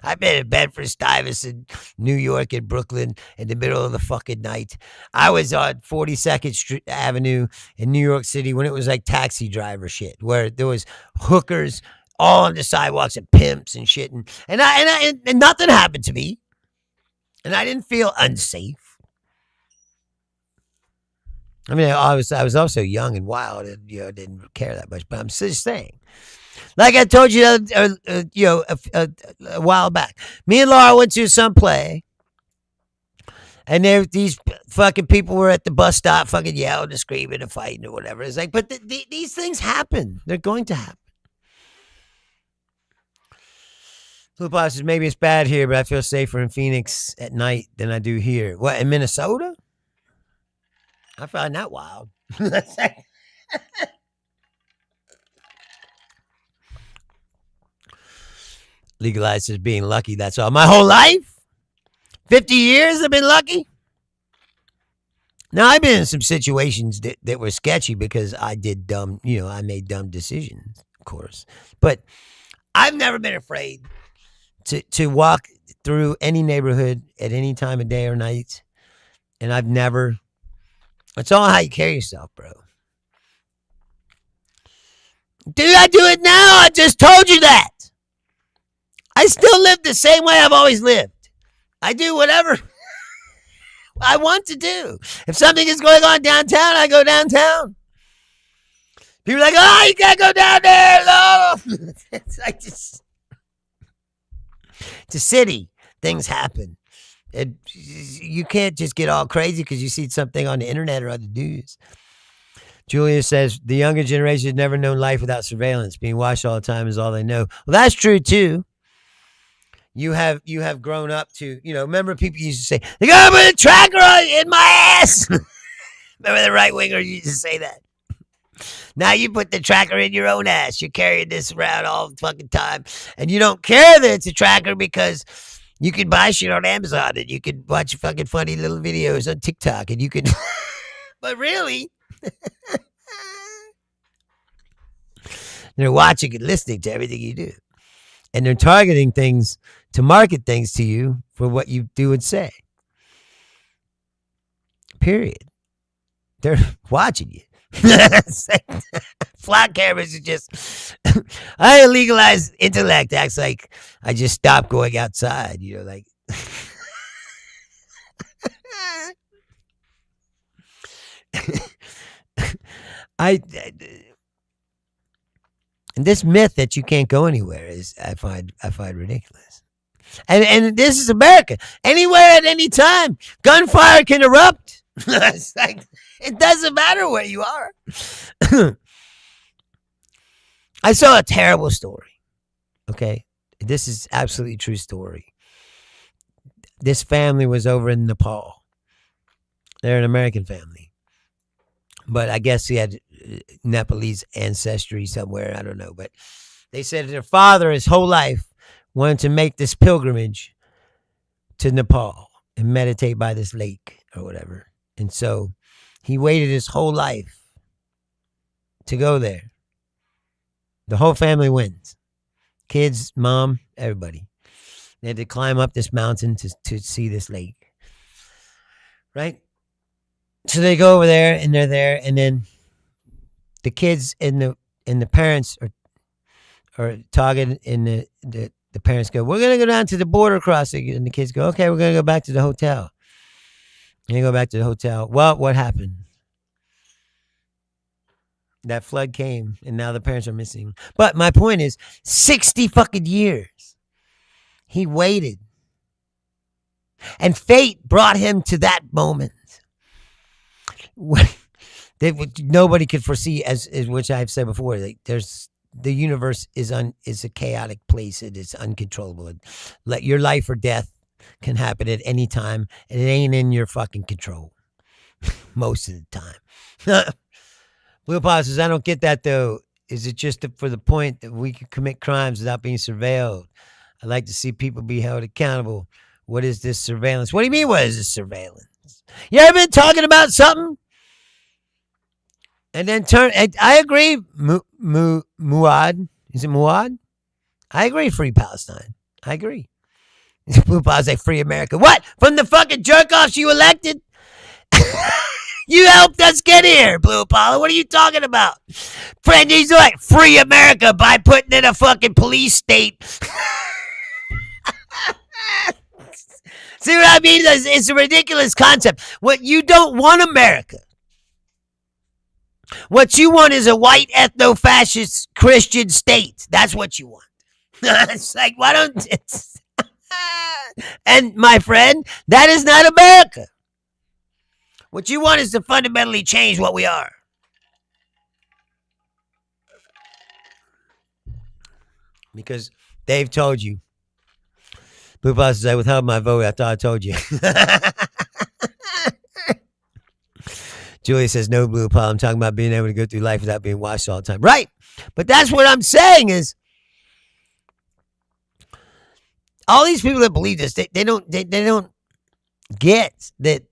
I've been in Bedford Stuyvesant, New York, and Brooklyn in the middle of the fucking night. I was on 42nd Street Avenue in New York City when it was like taxi driver shit, where there was hookers all on the sidewalks and pimps and shit, and nothing happened to me, and I didn't feel unsafe. I mean, I was also young and wild, and didn't care that much. But I'm just saying. Like I told you, a while back, me and Laura went to some play, and these fucking people were at the bus stop, fucking yelling and screaming and fighting or whatever. It's like, but these things happen; they're going to happen. Blue Boss says maybe it's bad here, but I feel safer in Phoenix at night than I do here. What, in Minnesota? I find that wild. Legalized as being lucky, that's all. My whole life? 50 years I've been lucky? Now, I've been in some situations that were sketchy because I did I made dumb decisions, of course. But I've never been afraid to walk through any neighborhood at any time of day or night. And I've never, it's all how you carry yourself, bro. Do I do it now? I just told you that. I still live the same way I've always lived. I do whatever I want to do. If something is going on downtown, I go downtown. People are like, oh, you can't go down there. No. It's like it's a city. Things happen. You can't just get all crazy because you see something on the internet or on the news. Julia says, the younger generation has never known life without surveillance. Being watched all the time is all they know. Well, that's true, too. You have grown up to, remember people used to say, they got to put a tracker in my ass. Remember the right wingers used to say that. Now you put the tracker in your own ass. You're carrying this around all the fucking time. And you don't care that it's a tracker because you can buy shit on Amazon and you can watch fucking funny little videos on TikTok and you can, but really, they're watching and listening to everything you do. And they're targeting things to market things to you for what you do and say. Period. They're watching you. Flock cameras are just, I legalized intellect acts like I just stopped going outside, like. And this myth that you can't go anywhere is I find ridiculous. And this is America. Anywhere at any time, gunfire can erupt. It's like, it doesn't matter where you are. I saw a terrible story. Okay, this is absolutely true story. This family was over in Nepal. They're an American family, but I guess he had Nepalese ancestry somewhere. I don't know. But they said their father his whole life wanted to make this pilgrimage to Nepal and meditate by this lake or whatever. And so he waited his whole life to go there. The whole family went. Kids, mom, everybody. They had to climb up this mountain to see this lake. Right? So they go over there and they're there, and then the kids and the parents are talking, and the parents go, we're going to go down to the border crossing. And the kids go, okay, we're going to go back to the hotel. And they go back to the hotel. Well, what happened? That flood came, and now the parents are missing. But my point is, 60 fucking years. He waited. And fate brought him to that moment. Nobody could foresee, as which I've said before. Like the universe is a chaotic place. It is uncontrollable. Let your life or death can happen at any time, and it ain't in your fucking control most of the time. Blue Pop says, I don't get that though. Is it just for the point that we can commit crimes without being surveilled? I'd like to see people be held accountable. What is this surveillance? What do you mean, what is this surveillance? You ever been talking about something? And then I agree, Muad. Is it Muad? I agree, free Palestine. I agree. Blue Paws say free America. What? From the fucking jerk-offs you elected? You helped us get here, Blue Apollo. What are you talking about? Friend, he's like, free America by putting in a fucking police state. See what I mean? It's a ridiculous concept. What you don't want America. What you want is a white ethno-fascist Christian state. That's what you want. It's like, why don't... And my friend, that is not America. What you want is to fundamentally change what we are. Because Dave told you. Blue Boss says, I withheld my vote. I thought I told you. Julia says, no, Blue Paul. I'm talking about being able to go through life without being watched all the time. Right. But that's what I'm saying is, all these people that believe this, they don't get that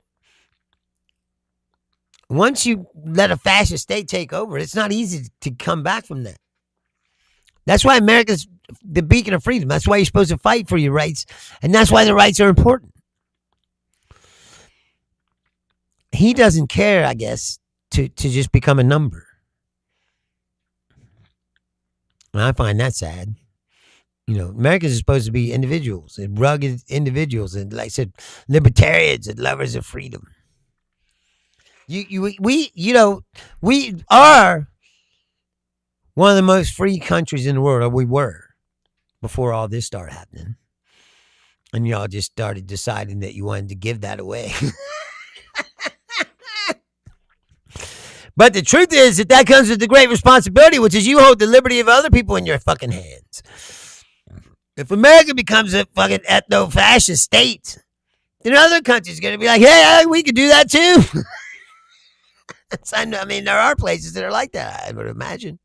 once you let a fascist state take over, it's not easy to come back from that. That's why America's the beacon of freedom. That's why you're supposed to fight for your rights. And that's why the rights are important. He doesn't care, I guess, to just become a number. And I find that sad. You know, Americans are supposed to be individuals and rugged individuals and, like I said, libertarians and lovers of freedom. We are one of the most free countries in the world, or we were, before all this started happening. And y'all just started deciding that you wanted to give that away. But the truth is that comes with the great responsibility, which is you hold the liberty of other people in your fucking hands. If America becomes a fucking ethno-fascist state, then other countries are going to be like, hey, we could do that too. I mean, there are places that are like that, I would imagine.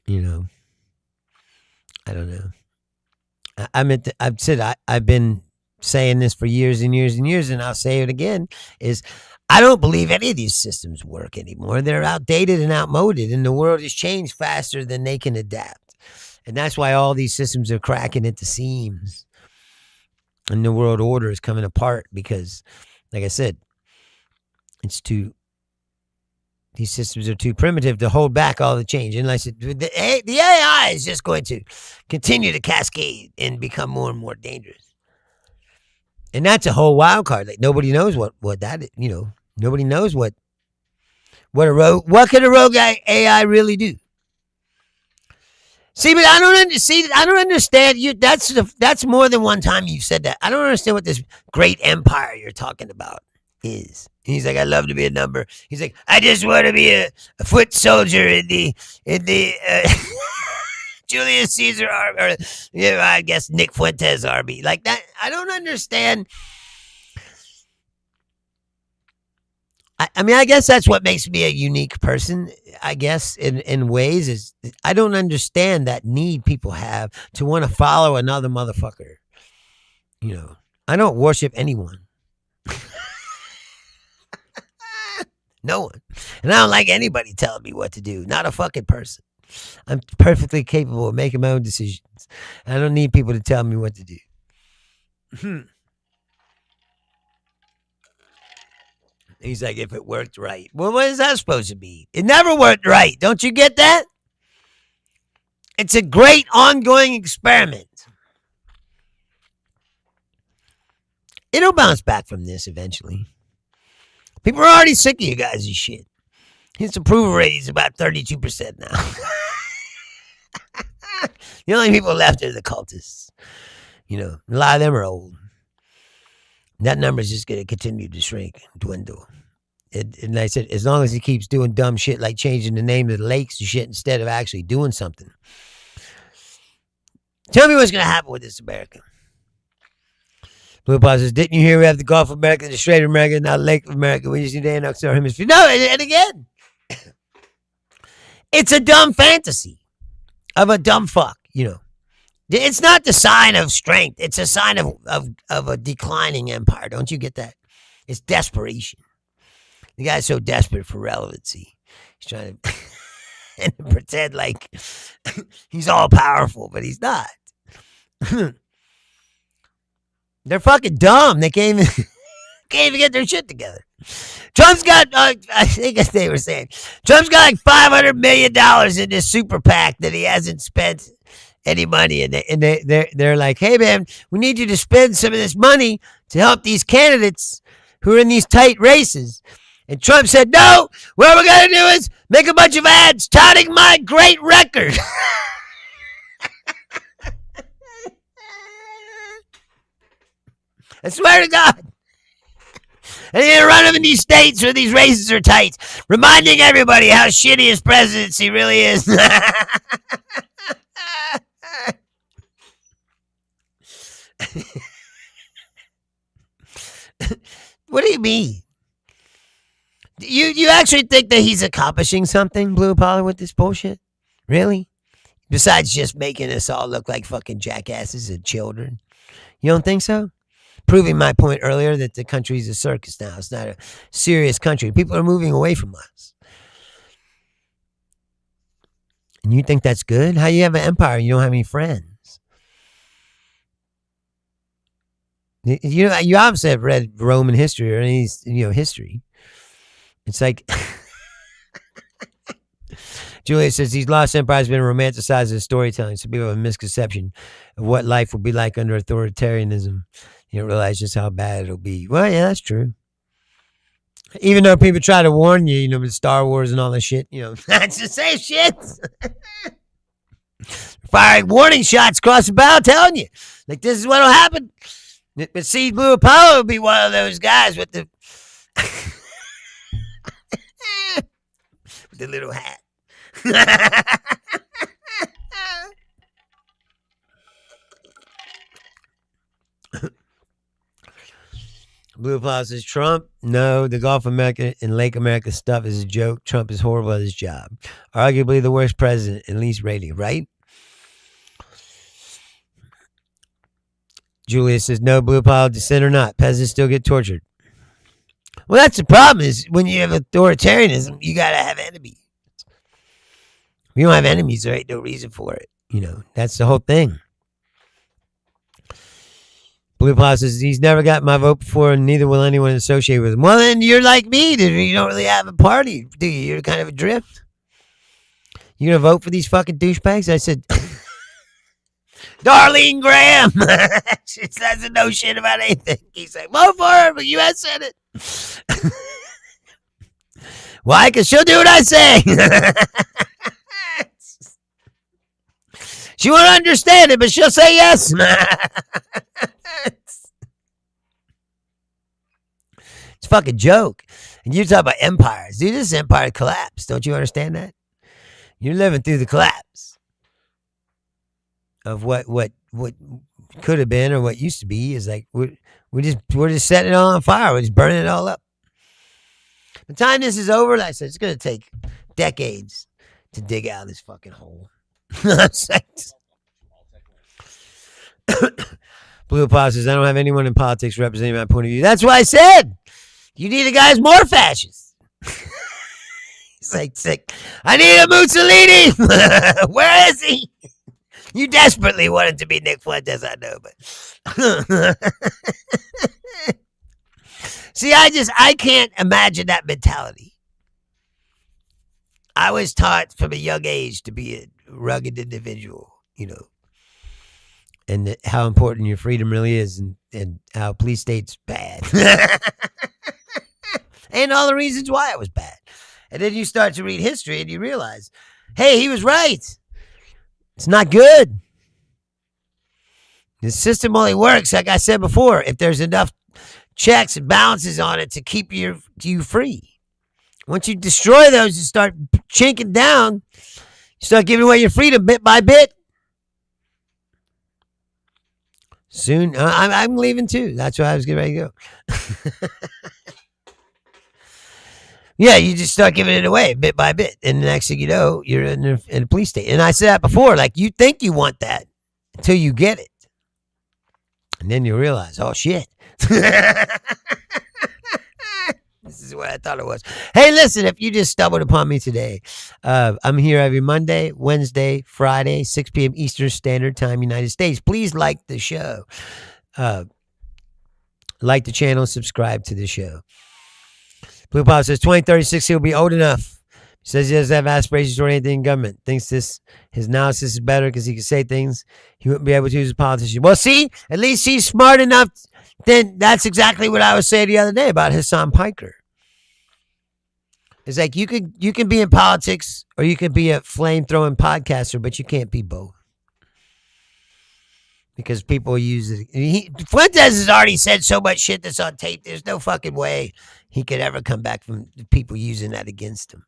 You know, I don't know. I've been saying this for years and years and years, and I'll say it again, is I don't believe any of these systems work anymore. They're outdated and outmoded, and the world has changed faster than they can adapt. And that's why all these systems are cracking at the seams. And the world order is coming apart because, like I said, these systems are too primitive to hold back all the change. And like I said, the AI is just going to continue to cascade and become more and more dangerous. And that's a whole wild card. Like nobody knows what that is, you know. Nobody knows what can a rogue AI really do. See, but I don't understand you. That's more than one time you've said that. I don't understand what this great empire you're talking about is. And he's like, I love to be a number. He's like, I just want to be a foot soldier in the Julius Caesar army, or I guess Nick Fuentes army. Like that, I don't understand. I mean, I guess that's what makes me a unique person, I guess, in ways, is I don't understand that need people have to want to follow another motherfucker. You know, I don't worship anyone. No one. And I don't like anybody telling me what to do. Not a fucking person. I'm perfectly capable of making my own decisions. I don't need people to tell me what to do. He's like, if it worked right. Well, what is that supposed to be? It never worked right. Don't you get that? It's a great ongoing experiment. It'll bounce back from this eventually. People are already sick of you guys' shit. His approval rating is about 32% now. The only people left are the cultists. A lot of them are old. That number is just going to continue to shrink, dwindle. And I said, as long as he keeps doing dumb shit like changing the name of the lakes and shit instead of actually doing something. Tell me what's going to happen with this America. Blue Paul says, didn't you hear we have the Gulf of America, the Strait of America, now Lake of America? We just need the annex our hemisphere. No, and again, it's a dumb fantasy of a dumb fuck, It's not the sign of strength. It's a sign of a declining empire. Don't you get that? It's desperation. The guy's so desperate for relevancy. He's trying to and pretend like he's all powerful, but he's not. They're fucking dumb. They can't even get their shit together. Trump's got, I think as they were saying, Trump's got like $500 million in this super PAC that he hasn't spent any money. And they're like, hey, man, we need you to spend some of this money to help these candidates who are in these tight races. And Trump said, no, what we're going to do is make a bunch of ads touting my great record. I swear to God. And he's going to run them in these states where these races are tight, reminding everybody how shitty his presidency really is. What do you mean? You actually think that he's accomplishing something, Blue Apollo, with this bullshit? Really? Besides just making us all look like fucking jackasses and children. You don't think so? Proving my point earlier that the country's a circus now. It's not a serious country. People are moving away from us. And you think that's good? How you have an empire and you don't have any friends? You obviously have read Roman history or any history. It's like Julia says these lost empires have been romanticized as storytelling, so people have a misconception of what life will be like under authoritarianism. You don't realize just how bad it'll be. Well, yeah, that's true. Even though people try to warn you, with Star Wars and all that shit, that's the same shit. Firing warning shots across the bow telling you, like, this is what'll happen. But see, Blue Apollo will be one of those guys with the with the little hat. Blue Apollo says, Trump, no, the Gulf of America and Lake America stuff is a joke. Trump is horrible at his job. Arguably the worst president, at least rating, right? Julia says, no, Blue Apollo, dissent or not, peasants still get tortured. Well, that's the problem is when you have authoritarianism, you got to have enemies. If you don't have enemies, there ain't no reason for it. That's the whole thing. Blue Apollo says, he's never got my vote before and neither will anyone associate with him. Well, then you're like me. You don't really have a party, do you? You're kind of adrift. You going to vote for these fucking douchebags? I said, Darlene Graham. She doesn't know shit about anything. He's like, vote for her, but U.S. Senate. Why? Because she'll do what I say. She won't understand it, but she'll say yes. It's a fucking joke. And you talk about empires. Dude, this empire collapsed. Don't you understand that? You're living through the collapse of what could have been or what used to be. Is like we're just setting it all on fire. We're just burning it all up. By the time this is over, like I said, it's gonna take decades to dig out of this fucking hole. Blue Apollo says, I don't have anyone in politics representing my point of view. That's what I said. You need a guy who's more fascist. He's like, sick. I need a Mussolini. Where is he? You desperately wanted to be Nick Fuentes, I know, but see, I can't imagine that mentality. I was taught from a young age to be a rugged individual, and how important your freedom really is and how police state's bad. And all the reasons why it was bad. And then you start to read history and you realize, hey, he was right. It's not good. The system only works, like I said before, if there's enough checks and balances on it to keep you free. Once you destroy those and start chinking down, you start giving away your freedom bit by bit. Soon, I'm leaving too. That's why I was getting ready to go. Yeah, you just start giving it away bit by bit. And the next thing you know, you're in a police state. And I said that before, like, you think you want that until you get it. And then you realize, oh, shit. This is what I thought it was. Hey, listen, if you just stumbled upon me today, I'm here every Monday, Wednesday, Friday, 6 p.m. Eastern Standard Time, United States. Please like the show. Like the channel, subscribe to the show. Blue Pop says 2036 he'll be old enough. He says he doesn't have aspirations or anything in government. Thinks his analysis is better because he can say things he wouldn't be able to as a politician. Well, see, at least he's smart enough. Then that's exactly what I was saying the other day about Hassan Piker. It's like you can be in politics or you can be a flame-throwing podcaster, but you can't be both. Because people use it. Fuentes has already said so much shit that's on tape. There's no fucking way he could ever come back from people using that against him.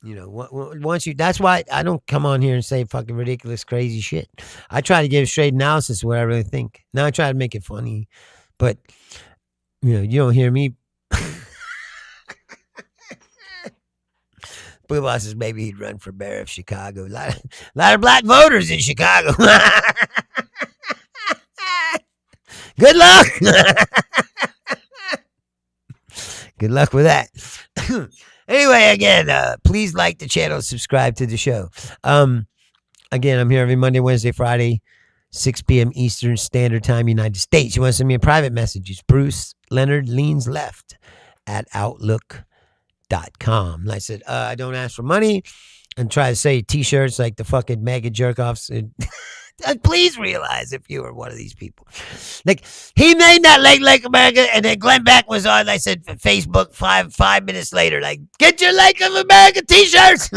You know, once you, that's why I don't come on here and say fucking ridiculous, crazy shit. I try to give straight analysis of what I really think. Now I try to make it funny, but you know, you don't hear me. Blue Boss says maybe he'd run for mayor of Chicago. A lot of black voters in Chicago. Good luck. Good luck with that. Anyway, again, please like the channel, subscribe to the show. Again, I'm here every Monday, Wednesday, Friday, 6 p.m. Eastern Standard Time, United States. You want to send me a private message? It's Bruce Leonard Leans Left at Outlook.com. And I said, I don't ask for money, and try to say t-shirts like the fucking mega jerk-offs. Please realize if you were one of these people. Like, he made that Lake America, and then Glenn Beck was on, I said, Facebook 5 minutes later, like, get your Lake of America t-shirts.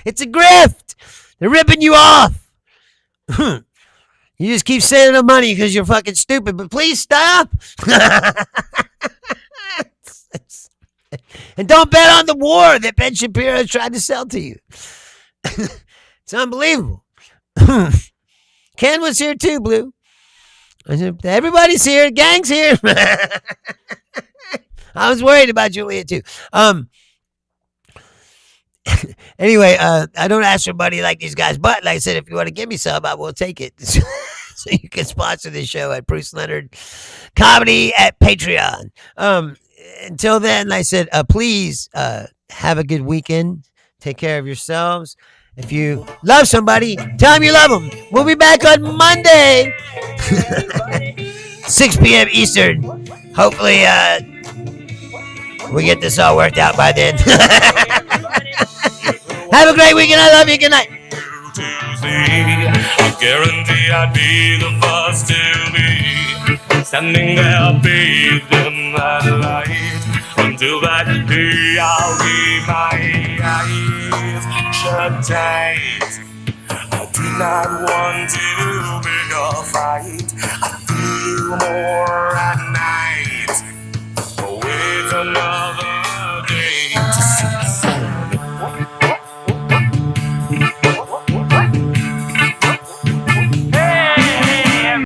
It's a grift. They're ripping you off. You just keep sending them money because you're fucking stupid, but please stop. And don't bet on the war that Ben Shapiro tried to sell to you. It's unbelievable. Ken was here too, Blue. I said, everybody's here. Gang's here. I was worried about Julia too. Anyway, I don't ask for money like these guys, but like I said, if you want to give me some, I will take it. So you can sponsor this show at Bruce Leonard Comedy at Patreon. Until then, like I said, please have a good weekend. Take care of yourselves. If you love somebody, tell them you love them. We'll be back on Monday, 6 p.m. Eastern. Hopefully, we get this all worked out by then. Have a great weekend. I love you. Good night. I guarantee I'd be the first to be standing there, bathed in that light. Until that day, I'll keep my eyes shut tight. I do not want to pick a fight.